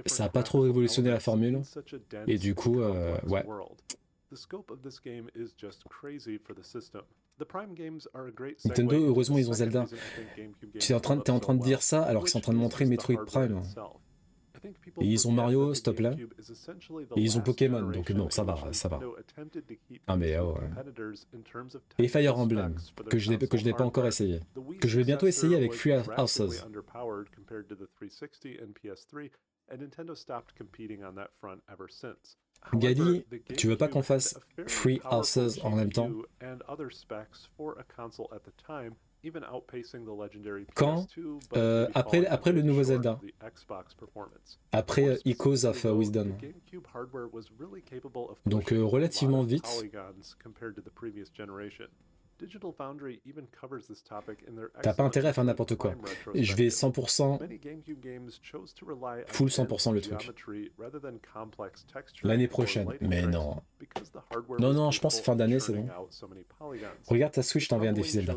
[SPEAKER 1] ça a pas trop révolutionné la formule. Et du coup, ouais. Nintendo, heureusement, ils ont Zelda. T'es en train de dire ça alors qu'ils sont en train de montrer Metroid Prime. Et ils ont Mario, s'il te plaît. Et ils ont Pokémon, donc bon, ça va, ça va. Ah mais oh, ouais. Et Fire Emblem, que je n'ai pas encore essayé. Que je vais bientôt essayer avec Free Houses. Gali, tu veux pas qu'on fasse Free Houses en même temps? Quand après le nouveau Zelda. Après Echoes of Wisdom. Donc relativement vite. T'as pas intérêt à faire n'importe quoi. Je vais 100%, full 100% le truc. L'année prochaine. Mais non. Non, non, je pense fin d'année, c'est bon. Regarde ta Switch, je t'envoie un défi Zelda.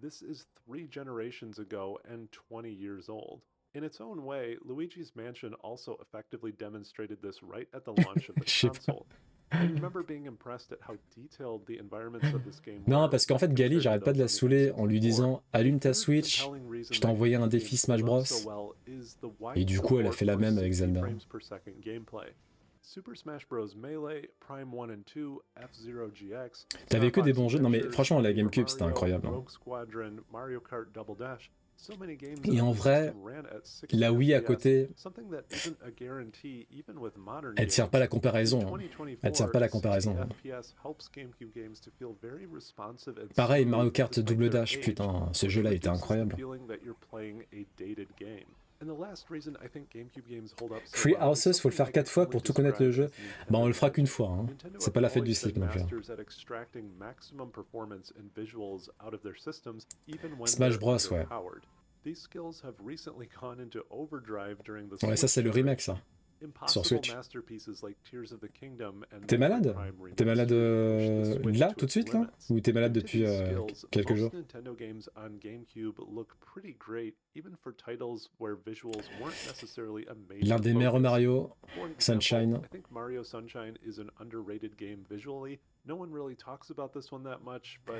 [SPEAKER 3] This is 3 generations ago and 20 years old. In its own way, Luigi's Mansion also effectively demonstrated this right at the launch of the console. I remember being impressed at how detailed the environments of this game were.
[SPEAKER 1] Non, parce qu'en fait, Gali, j'arrête pas de la saouler en lui disant allume ta Switch, je t'ai envoyé un défi Smash Bros. Et du coup, elle a fait la même avec Zelda.
[SPEAKER 3] Super Smash Bros. Melee, Prime 1 and 2, F-Zero GX.
[SPEAKER 1] T'avais que des bons jeux. Non mais franchement, la GameCube, c'était incroyable. Hein. Et en vrai, la Wii à côté, elle tient pas la comparaison. Hein. Elle tient pas la comparaison. Hein. Pareil, Mario Kart Double Dash, putain, ce jeu-là était incroyable. Free Houses, faut le faire 4 fois pour tout connaître le jeu. Bah on le fera qu'une fois, hein. C'est pas la fête du slip non plus. Smash Bros, ouais. Ouais, ça c'est le remake, ça. Sur Switch. T'es malade? T'es malade là, tout de suite, là? Ou t'es malade depuis quelques jours? L'un des meilleurs Mario, Sunshine.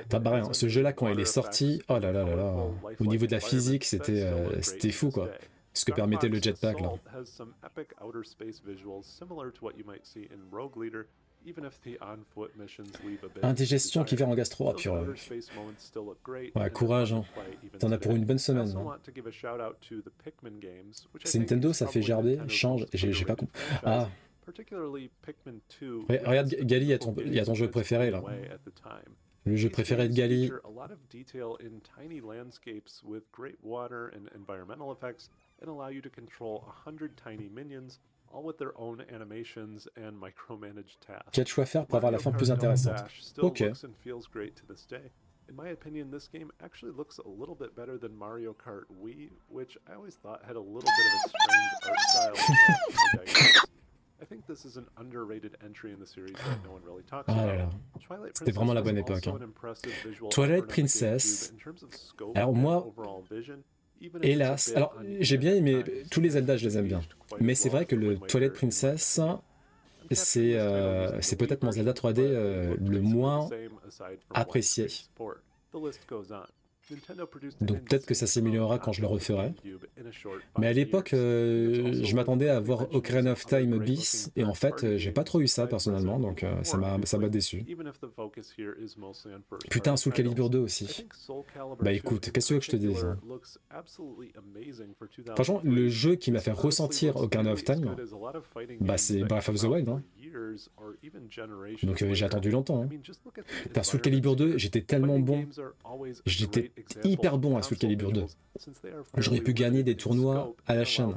[SPEAKER 1] T'as barré, hein. Ce jeu-là, quand il est sorti, oh là là là là. Au niveau de la physique, c'était fou, quoi. Ce que permettait le jetpack là. Indigestion qui vient en gastro, oh purée. Ouais, courage, hein. T'en as pour une bonne semaine. Hein. C'est Nintendo, ça fait gerber, change, j'ai pas compris. Ah. Ouais, regarde, Gali, il y a ton jeu préféré là. Le jeu préféré de Gali. And allow you to control 100 tiny minions, all with their own animations and micromanaged tasks. Quel choix faire pour avoir la fin plus intéressante? Ok. In my opinion, this game actually looks a little bit better than Mario Kart Wii, which I always thought had a little bit of a strange art style. I think this is an underrated entry in the series that no one really talks about. C'était vraiment la bonne époque. Hein. Twilight Princess. Alors moi, hélas, alors j'ai bien aimé, tous les Zelda je les aime bien, mais c'est vrai que le Twilight Princess, c'est peut-être mon Zelda 3D le moins apprécié. Donc peut-être que ça s'améliorera quand je le referai. Mais à l'époque, je m'attendais à voir Ocarina of Time bis, et en fait, j'ai pas trop eu ça personnellement, donc ça m'a déçu. Putain, Soul Calibur 2 aussi. Bah écoute, qu'est-ce que tu veux que je te dise? Franchement, le jeu qui m'a fait ressentir Ocarina of Time, bah c'est Breath of the Wild. Hein. Donc j'ai attendu longtemps. Hein. Par Soul Calibur 2, j'étais tellement bon. J'étais hyper bon à Soul Calibur 2. J'aurais pu gagner des tournois à la chaîne.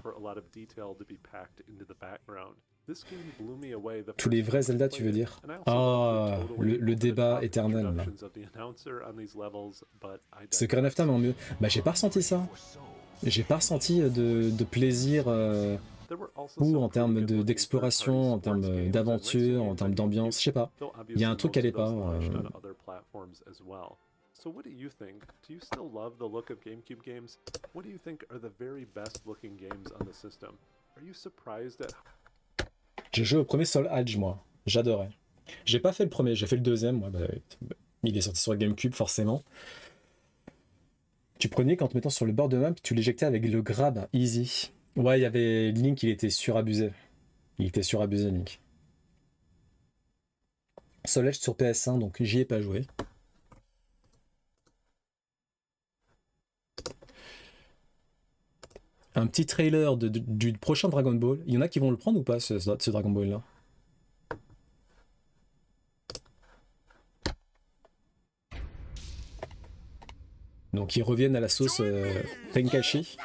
[SPEAKER 1] Tous les vrais Zelda, tu veux dire? Oh, le débat éternel. C'est Ocarina of Time en mieux. Bah j'ai pas ressenti ça. J'ai pas ressenti de plaisir ou en termes d'exploration, en termes d'aventure, en termes d'ambiance, je sais pas. Il y a un truc qui allait pas. So what do you think? Do you still love the look of GameCube games? What do you think are the very best looking games on the system? Are you surprised at... J'ai joué au premier Soul Edge, moi. J'adorais. J'ai pas fait le premier, j'ai fait le deuxième. Moi, bah, il est sorti sur GameCube, forcément. Tu prenais qu'en te mettant sur le bord de map, tu l'éjectais avec le grab easy. Ouais, il y avait Link, il était surabusé. Il était surabusé, Link. Soleil sur PS1, donc j'y ai pas joué. Un petit trailer du prochain Dragon Ball. Il y en a qui vont le prendre ou pas, ce Dragon Ball là? Donc ils reviennent à la sauce Tenkaichi.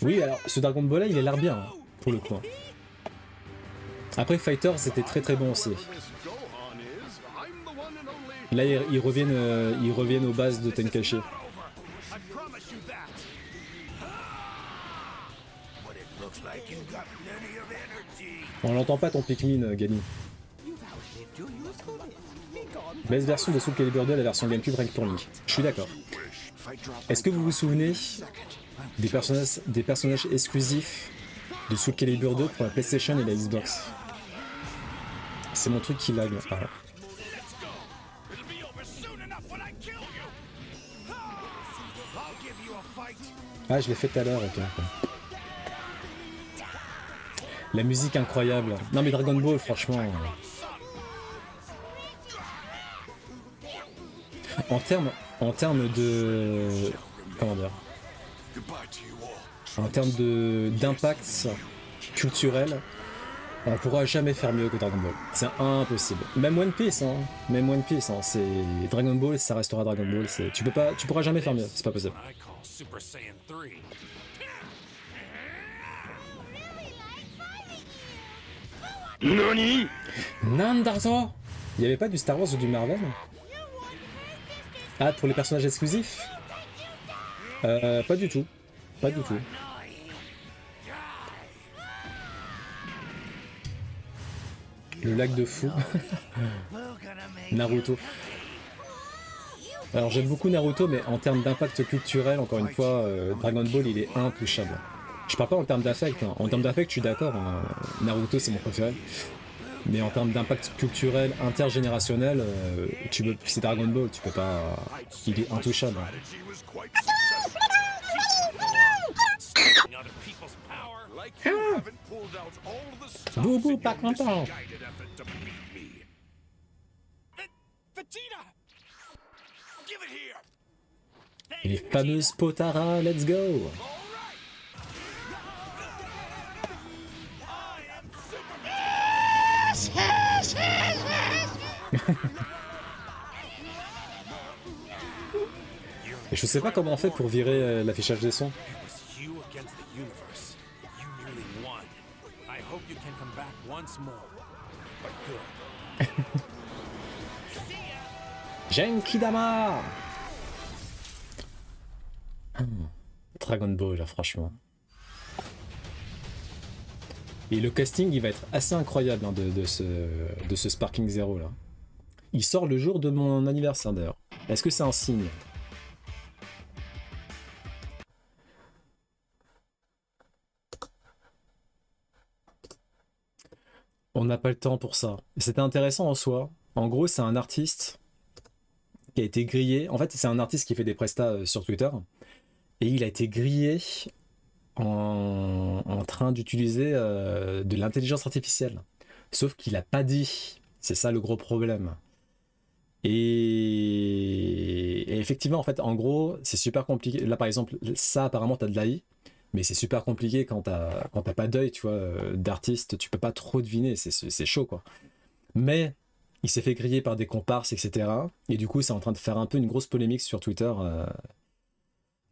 [SPEAKER 1] Oui, alors ce Dragon Ball là, il a l'air bien, hein, pour le coup. Après Fighter, c'était très très bon aussi. Là, ils reviennent aux bases de Tenkaichi. On l'entend pas ton Pikmin, Gany. Best version de Soul Calibur 2 à la version GameCube rien que pour Link. Je suis d'accord. Est-ce que vous vous souvenez des personnages exclusifs de Soul Calibur 2 pour la PlayStation et la Xbox? C'est mon truc qui lag. Ah, je l'ai fait tout à l'heure, ok. La musique incroyable. Non mais Dragon Ball, franchement... En termes de... Comment dire? En termes d'impact culturel, on pourra jamais faire mieux que Dragon Ball. C'est impossible. Même One Piece, hein. Même One Piece, hein. C'est Dragon Ball, ça restera Dragon Ball. Tu pourras jamais faire mieux. C'est pas possible. Nani? Nandazo? Il n'y avait pas du Star Wars ou du Marvel? Ah, pour les personnages exclusifs? Pas du tout. Pas du tout. Le lac de fou. Naruto. Alors j'aime beaucoup Naruto, mais en termes d'impact culturel, encore une fois, Dragon Ball il est intouchable. Je parle pas en termes d'affect, hein. En termes d'affect je suis d'accord, hein. Naruto c'est mon préféré. Mais en termes d'impact culturel intergénérationnel, c'est Dragon Ball, tu peux pas... Il est intouchable. Boubou, pas content. Et les fameuses Potara, let's go. Et je sais pas comment on fait pour virer l'affichage des sons. Genkidama. Dragon Ball, là, franchement. Et le casting, il va être assez incroyable, hein, de ce Sparking Zero là. Il sort le jour de mon anniversaire d'ailleurs. Est-ce que c'est un signe? On n'a pas le temps pour ça. C'était intéressant en soi. En gros, c'est un artiste qui a été grillé. En fait, c'est un artiste qui fait des prestats sur Twitter. Et il a été grillé en train d'utiliser de l'intelligence artificielle. Sauf qu'il n'a pas dit. C'est ça le gros problème. Et effectivement, en fait, en gros, c'est super compliqué. Là, par exemple, ça, apparemment, t'as de l'AI. Mais c'est super compliqué quand t'as pas d'œil, tu vois, d'artiste. Tu peux pas trop deviner. C'est chaud, quoi. Mais il s'est fait griller par des comparses, etc. Et du coup, c'est en train de faire un peu une grosse polémique sur Twitter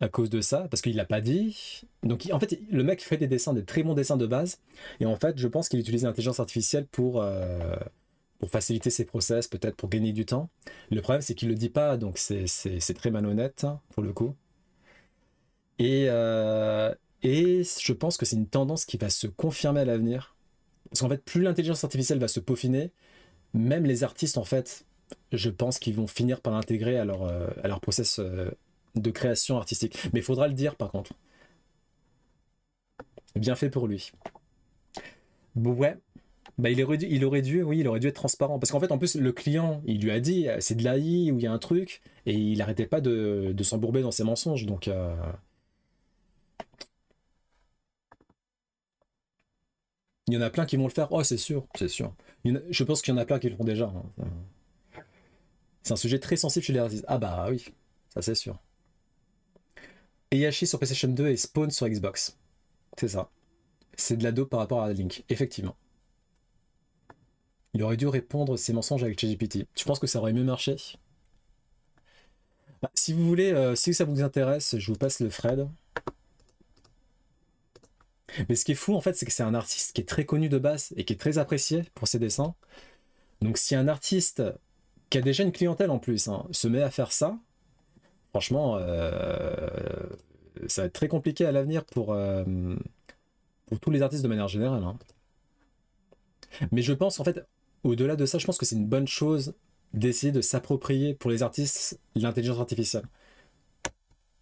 [SPEAKER 1] à cause de ça, parce qu'il l'a pas dit. Donc, en fait, le mec fait des dessins, des très bons dessins de base. Et en fait, je pense qu'il utilise l'intelligence artificielle pour faciliter ses process, peut-être pour gagner du temps. Le problème, c'est qu'il le dit pas, donc c'est très malhonnête, hein, pour le coup. Et je pense que c'est une tendance qui va se confirmer à l'avenir. Parce qu'en fait, plus l'intelligence artificielle va se peaufiner, même les artistes, en fait, je pense qu'ils vont finir par l'intégrer à leur process de création artistique. Mais il faudra le dire, par contre. Bien fait pour lui. Bon, ouais. Bah, oui, il aurait dû être transparent. Parce qu'en fait, en plus, le client, il lui a dit, c'est de l'AI ou il y a un truc, et il arrêtait pas de s'embourber dans ses mensonges. Donc, il y en a plein qui vont le faire. Oh, c'est sûr, c'est sûr. Je pense qu'il y en a plein qui le font déjà, hein. C'est un sujet très sensible chez les artistes. Ah bah oui, ça c'est sûr. Heihachi sur PlayStation 2 et Spawn sur Xbox. C'est ça. C'est de la dope par rapport à Link, effectivement. Il aurait dû répondre ses mensonges avec ChatGPT. Tu penses que ça aurait mieux marché? Bah, si vous voulez, si ça vous intéresse, je vous passe le Fred. Mais ce qui est fou, en fait, c'est que c'est un artiste qui est très connu de base et qui est très apprécié pour ses dessins. Donc si un artiste qui a déjà une clientèle en plus, hein, se met à faire ça, franchement, ça va être très compliqué à l'avenir pour tous les artistes de manière générale, hein. Mais je pense, en fait, au-delà de ça, je pense que c'est une bonne chose d'essayer de s'approprier pour les artistes l'intelligence artificielle.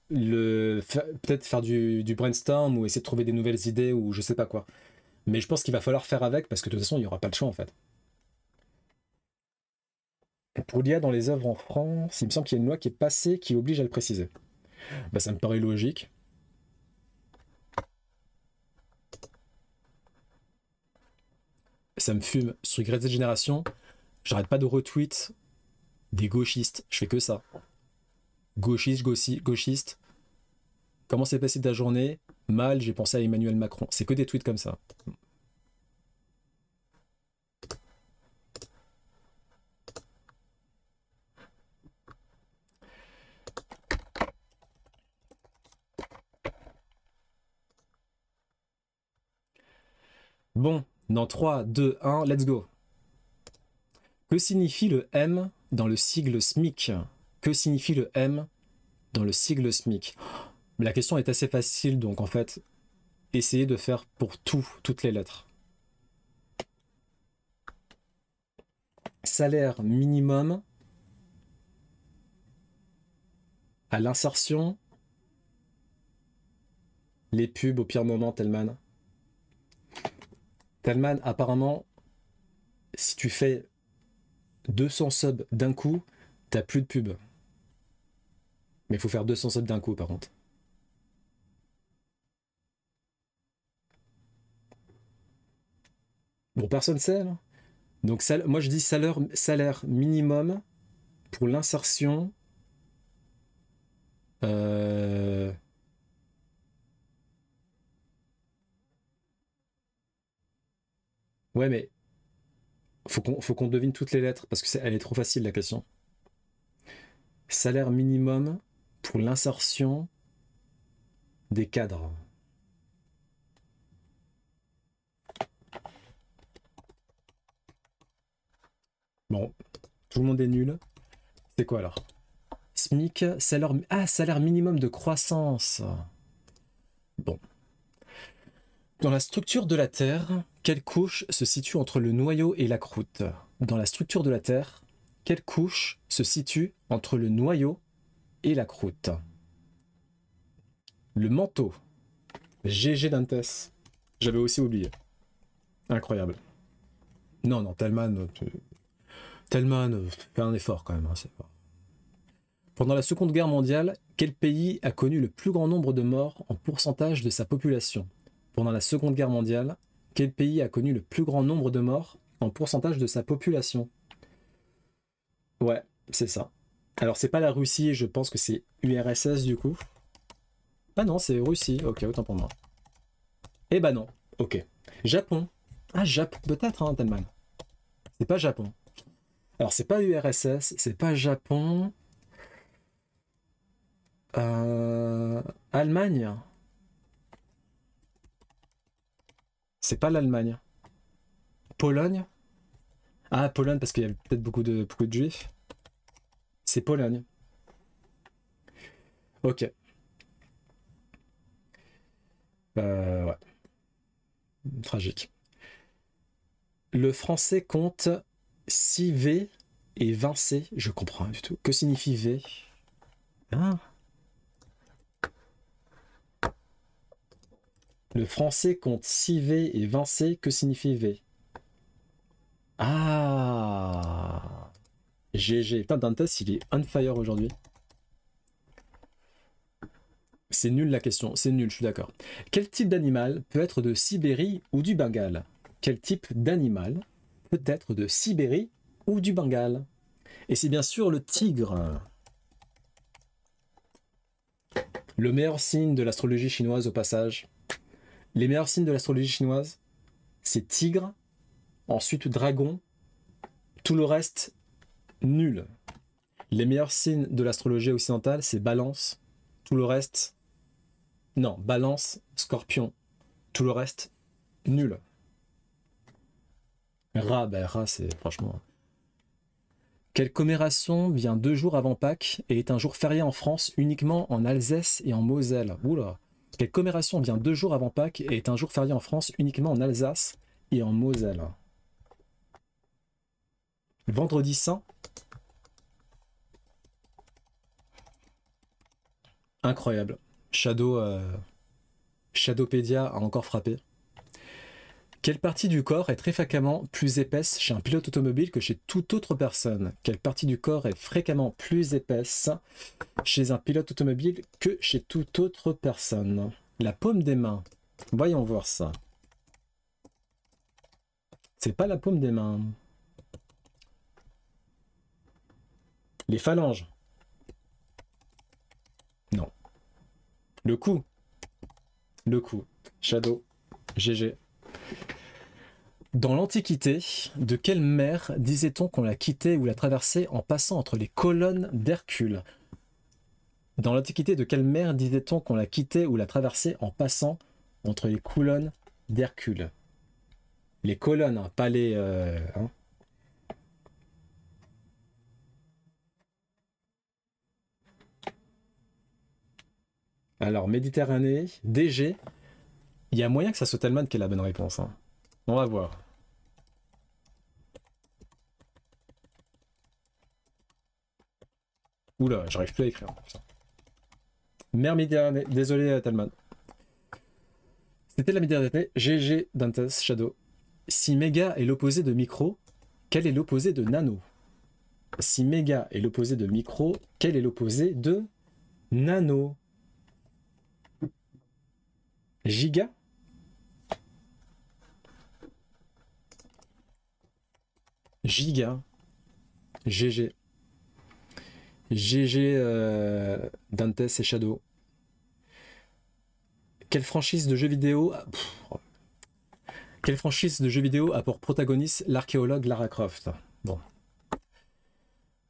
[SPEAKER 1] Peut-être faire du brainstorm ou essayer de trouver des nouvelles idées ou je sais pas quoi. Mais je pense qu'il va falloir faire avec parce que de toute façon, il n'y aura pas de choix en fait. Pour l'IA dans les œuvres en France, il me semble qu'il y a une loi qui est passée qui oblige à le préciser. Bah, ça me paraît logique. Ça me fume. Sur Great Génération, j'arrête pas de retweet des gauchistes. Je fais que ça. Gauchiste. Comment s'est passée ta journée? Mal, j'ai pensé à Emmanuel Macron. C'est que des tweets comme ça. Bon, dans 3, 2, 1, let's go. Que signifie le M dans le sigle SMIC? Que signifie le M dans le sigle SMIC? La question est assez facile, donc en fait, essayez de faire pour toutes les lettres. Salaire minimum à l'insertion. Les pubs au pire moment, Telman. Telman, apparemment, si tu fais 200 subs d'un coup, t'as plus de pub. Mais il faut faire 200 subs d'un coup, par contre. Bon, personne sait, là. Donc, moi, je dis salaire minimum pour l'insertion. Ouais, mais faut qu'on devine toutes les lettres parce que elle est trop facile, la question. Salaire minimum pour l'insertion des cadres. Bon, tout le monde est nul. C'est quoi alors? SMIC, salaire minimum de croissance. Bon. Dans la structure de la Terre, quelle couche se situe entre le noyau et la croûte? Dans la structure de la Terre, quelle couche se situe entre le noyau et la croûte? Le manteau. GG Dantes. J'avais aussi oublié. Incroyable. Non, Telman, fais un effort quand même. Hein, c'est pas... Pendant la Seconde Guerre mondiale, quel pays a connu le plus grand nombre de morts en pourcentage de sa population? Pendant la Seconde Guerre mondiale, quel pays a connu le plus grand nombre de morts en pourcentage de sa population? Ouais, c'est ça. Alors c'est pas la Russie, je pense que c'est URSS du coup. Ah non, c'est Russie. Ok, autant pour moi. Eh bah non. Ok. Japon. Ah, Japon, peut-être, hein, Telman. C'est pas Japon. Alors c'est pas URSS, c'est pas Japon. Allemagne. C'est pas l'Allemagne. Pologne. Ah, Pologne, parce qu'il y a peut-être beaucoup de juifs. C'est Pologne. Ok. Ouais. Tragique. Le français compte 6 V et 20 C. Je comprends rien du tout. Que signifie V? Ah. Le français compte 6 V et 20 C. Que signifie V? Ah, GG. Putain, Dantes, il est on fire aujourd'hui. C'est nul la question, c'est nul, je suis d'accord. Quel type d'animal peut être de Sibérie ou du Bengale? Quel type d'animal peut être de Sibérie ou du Bengale? Et c'est bien sûr le tigre. Le meilleur signe de l'astrologie chinoise au passage. Les meilleurs signes de l'astrologie chinoise, c'est tigre, ensuite dragon, tout le reste, nul. Les meilleurs signes de l'astrologie occidentale, c'est balance, tout le reste, non, balance, scorpion, tout le reste, nul. Rat, ben rat c'est franchement... Quelle commémoration vient 2 jours avant Pâques et est un jour férié en France uniquement en Alsace et en Moselle? Oula. Quelle commémoration vient 2 jours avant Pâques et est un jour férié en France uniquement en Alsace et en Moselle? Vendredi Saint? Incroyable. Shadowpedia a encore frappé. Quelle partie du corps est très fréquemment plus épaisse chez un pilote automobile que chez toute autre personne? Quelle partie du corps est fréquemment plus épaisse chez un pilote automobile que chez toute autre personne? La paume des mains. Voyons voir ça. C'est pas la paume des mains. Les phalanges. Non. Le cou. Le cou. Shadow. GG. Dans l'Antiquité, de quelle mer disait-on qu'on la quittait ou la traversait en passant entre les colonnes d'Hercule? Dans l'Antiquité, de quelle mer disait-on qu'on la quittait ou la traversait en passant entre les colonnes d'Hercule? Les colonnes, hein, pas les... hein. Alors, Méditerranée, DG, il y a moyen que ça soit Telman qui ait la bonne réponse. Hein. On va voir. Oula, j'arrive plus à écrire. Putain. Mer Méditerranée, désolé Telman. C'était la Méditerranée, GG Dantes Shadow. Si méga est l'opposé de micro, quel est l'opposé de nano? Si méga est l'opposé de micro, quel est l'opposé de nano? Giga? Giga. GG. GG Dantes et Shadow. Quelle franchise de jeux vidéo... Quelle franchise de jeux vidéo a pour protagoniste l'archéologue Lara Croft? Bon.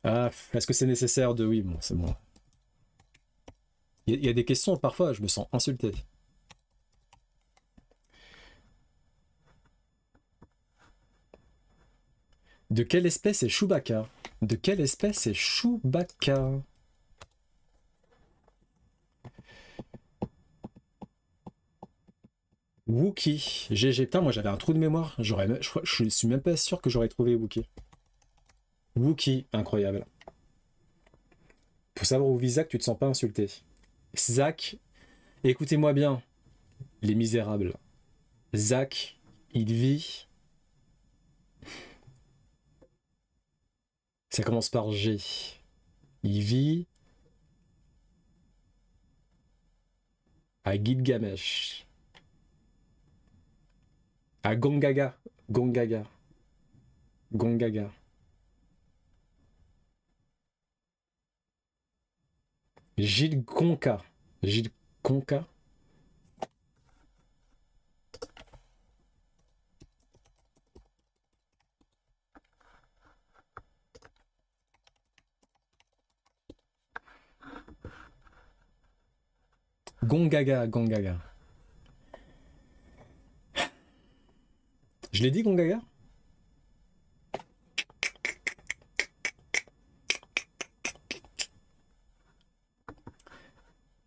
[SPEAKER 1] Ah, est-ce que c'est nécessaire de... Oui, bon, c'est bon. Il y a des questions, parfois, je me sens insulté. De quelle espèce est Chewbacca? De quelle espèce est Chewbacca? Wookie. GG. Putain, moi j'avais un trou de mémoire. Je suis même pas sûr que j'aurais trouvé Wookie. Wookie, incroyable. Faut savoir où vit Zach, tu te sens pas insulté. Zach, écoutez-moi bien, les misérables. Zach, il vit... Ça commence par G. Il vit à Gilgamesh. À Gongaga. Gongaga. Gongaga. Gilles Conca. Gilles Conca. Gongaga, Gongaga. Je l'ai dit, Gongaga?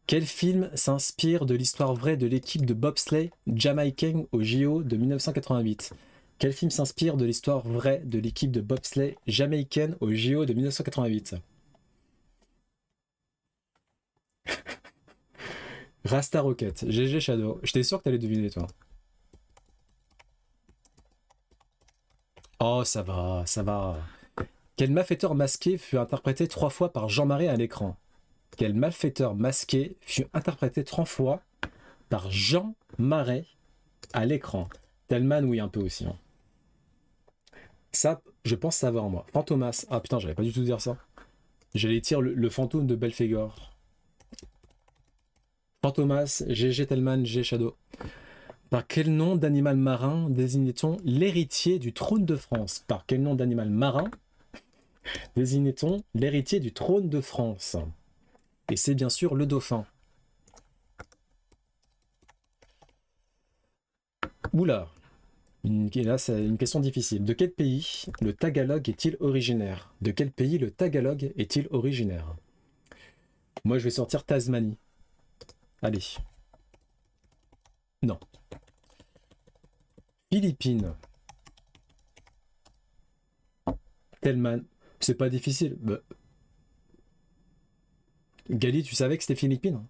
[SPEAKER 1] Quel film s'inspire de l'histoire vraie de l'équipe de bobsleigh jamaïcaine au JO de 1988? Quel film s'inspire de l'histoire vraie de l'équipe de bobsleigh jamaïcaine au JO de 1988? Rasta Rocket, GG Shadow. J'étais sûr que t'allais deviner, toi. Oh, ça va, ça va. Quel malfaiteur masqué fut interprété 3 fois par Jean-Marie à l'écran? Quel malfaiteur masqué fut interprété 3 fois par Jean Marais à l'écran? Tellman, oui, un peu aussi. Hein. Ça, je pense savoir, moi. Fantomas. Ah putain, j'allais pas du tout dire ça. J'allais dire le fantôme de Belphégor. Fantomas, GG Tellman, GG Shadow. Par quel nom d'animal marin désignait-on l'héritier du trône de France? Par quel nom d'animal marin désignait-on l'héritier du trône de France? Et c'est bien sûr le dauphin. Oula, là c'est une question difficile. De quel pays le tagalog est-il originaire? De quel pays le tagalog est-il originaire? Moi je vais sortir Tasmanie. Allez. Non. Philippines. Tellman. C'est pas difficile. Bah. Gali, tu savais que c'était Philippines?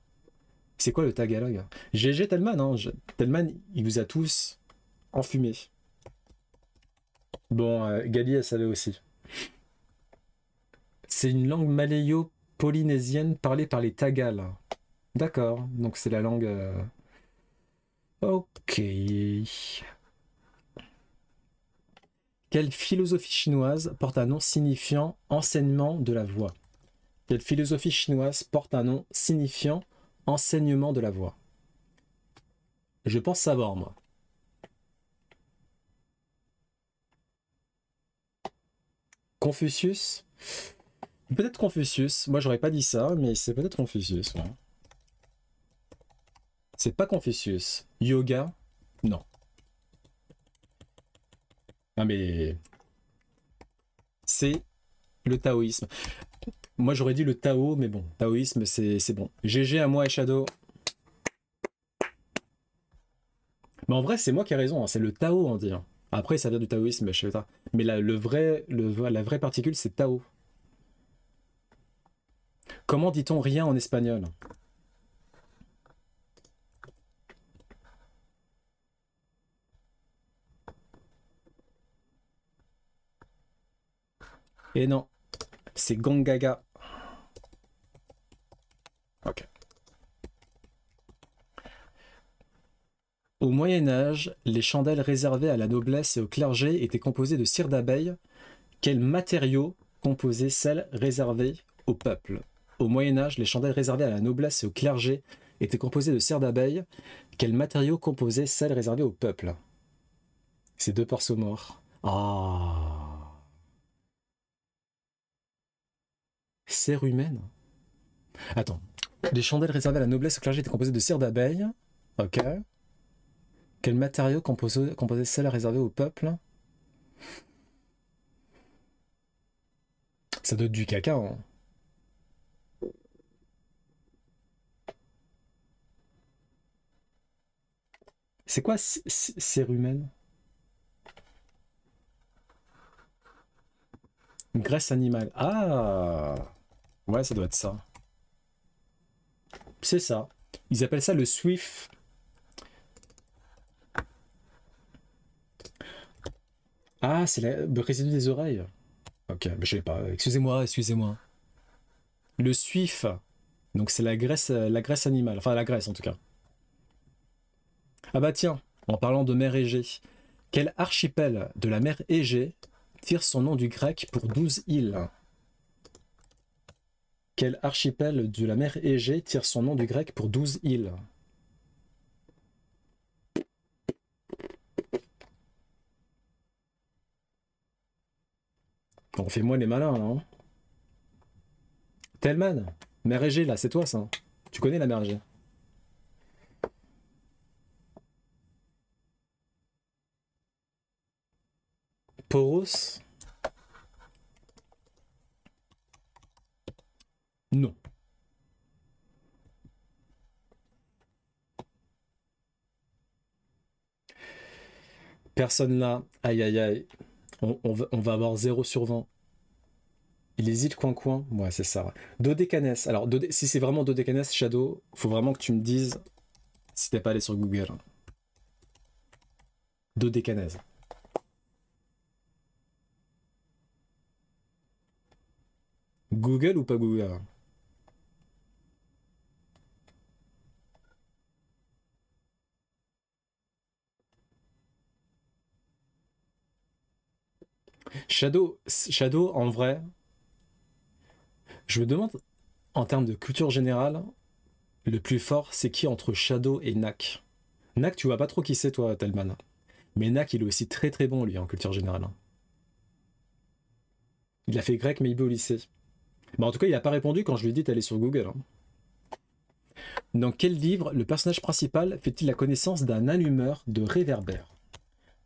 [SPEAKER 1] C'est quoi le tagalog? GG Tellman, hein. Tellman, il vous a tous enfumé. Bon, Gali, elle savait aussi. C'est une langue malayo-polynésienne parlée par les Tagals. D'accord, donc c'est la langue... Ok. Quelle philosophie chinoise porte un nom signifiant enseignement de la voix? Quelle philosophie chinoise porte un nom signifiant enseignement de la voix? Je pense savoir, moi. Confucius? Peut-être Confucius. Moi, j'aurais pas dit ça, mais c'est peut-être Confucius. Ouais. C'est pas Confucius. Yoga? Non. Non, mais... C'est le taoïsme. Moi, j'aurais dit le Tao, mais bon, taoïsme, c'est bon. GG à moi et Shadow. Mais en vrai, c'est moi qui ai raison, hein. C'est le Tao, on dit. Hein. Après, ça vient du taoïsme, je sais pas. Mais la vraie particule, c'est Tao. Comment dit-on rien en espagnol? Et non, c'est Gongaga. Ok. Au Moyen-Âge, les chandelles réservées à la noblesse et au clergé étaient composées de cire d'abeille. Quels matériaux composaient celles réservées au peuple? Au Moyen-Âge, les chandelles réservées à la noblesse et au clergé étaient composées de cire d'abeille. Quels matériaux composaient celles réservées au peuple? C'est deux porceaux morts. Ah. Cère humaine? Attends. Les chandelles réservées à la noblesse et au clergé étaient composées de cire d'abeille. Ok. Quels matériaux composaient celles réservées au peuple? Ça doit être du caca, hein. C'est quoi cérumen? Une graisse animale. Ah! Ouais, ça doit être ça. C'est ça. Ils appellent ça le Swift. Ah, c'est le résidu des oreilles. Ok, mais je sais pas. Excusez-moi, excusez-moi. Le Swift. Donc c'est la graisse animale. Enfin, la graisse en tout cas. Ah bah tiens, en parlant de mer Égée, quel archipel de la mer Égée tire son nom du grec pour 12 îles? Quel archipel de la mer Égée tire son nom du grec pour 12 îles? On fait moi les malins, là. Hein. Tellman, mer Égée, là, c'est toi ça. Tu connais la mer Égée? Poros? Non. Personne là. Aïe aïe aïe. On va avoir 0 sur 20. Et les îles coin-coin, ouais, c'est ça. Ouais. Dodécanèse. Alors, si c'est vraiment Dodécanèse, Shadow, faut vraiment que tu me dises si t'es pas allé sur Google. Dodécanèse. Google ou pas Google? Shadow, en vrai, je me demande, en termes de culture générale, le plus fort, c'est qui entre Shadow et Nak? Nak, tu vois pas trop qui c'est, toi, Telman. Mais Nak, il est aussi très très bon, lui, en culture générale. Il a fait grec, maybe au lycée. Bah, en tout cas, il a pas répondu quand je lui ai dit d'aller sur Google. Dans quel livre le personnage principal fait-il la connaissance d'un allumeur de réverbère?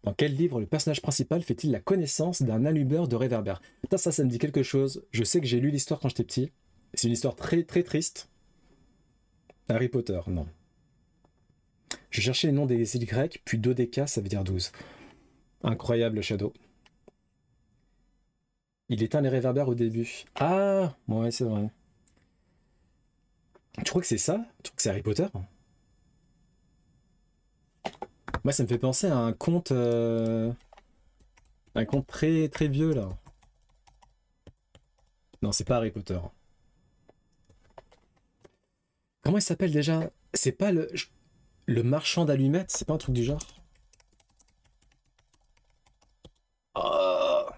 [SPEAKER 1] Dans quel livre le personnage principal fait-il la connaissance d'un allumeur de réverbère? Putain, ça me dit quelque chose. Je sais que j'ai lu l'histoire quand j'étais petit. C'est une histoire très très triste. Harry Potter, non. Je cherchais les noms des îles grecques, puis dodéca, ça veut dire 12. Incroyable Shadow. Il éteint les réverbères au début. Ah, ouais, c'est vrai. Tu crois que c'est ça? Tu crois que c'est Harry Potter? Moi, ça me fait penser à un conte très très vieux là. Non, c'est pas Harry Potter. Comment il s'appelle déjà? C'est pas le marchand d'allumettes? C'est pas un truc du genre? Oh,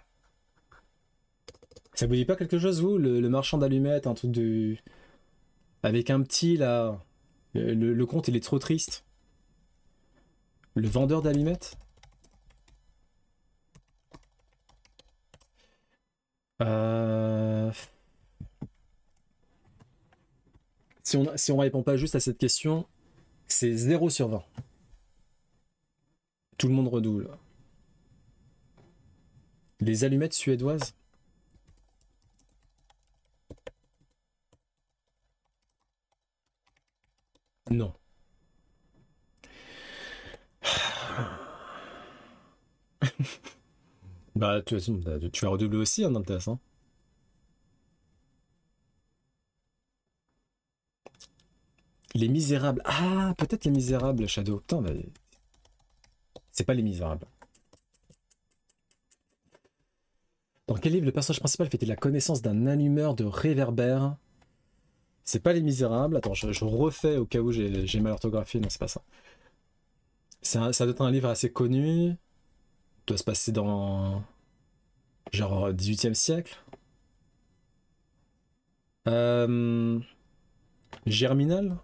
[SPEAKER 1] ça vous dit pas quelque chose, vous? Le marchand d'allumettes, un truc du... Avec un petit, là... Le conte, il est trop triste. Le vendeur d'allumettes? Euh... Si on répond pas juste à cette question, c'est 0 sur 20. Tout le monde redouble. Les allumettes suédoises? Non. Bah, tu vas redoubler aussi, hein, dans le test, hein. Les Misérables. Ah, peut-être Les Misérables, Shadow. Putain, mais... C'est pas Les Misérables. Dans quel livre le personnage principal fait-il la connaissance d'un allumeur de réverbère? C'est pas Les Misérables. Attends, je refais au cas où j'ai mal orthographié. Non, c'est pas ça. Ça doit être un livre assez connu. Doit se passer dans... genre 18e siècle. Germinal?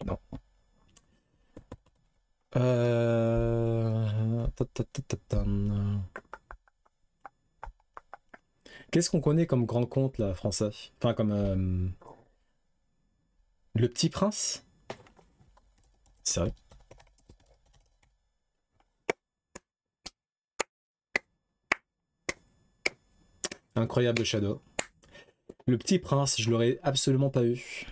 [SPEAKER 1] Non. Qu'est-ce qu'on connaît comme grand conte là, français? Enfin, comme Le Petit Prince? C'est vrai. Incroyable Shadow. Le Petit Prince, je l'aurais absolument pas eu.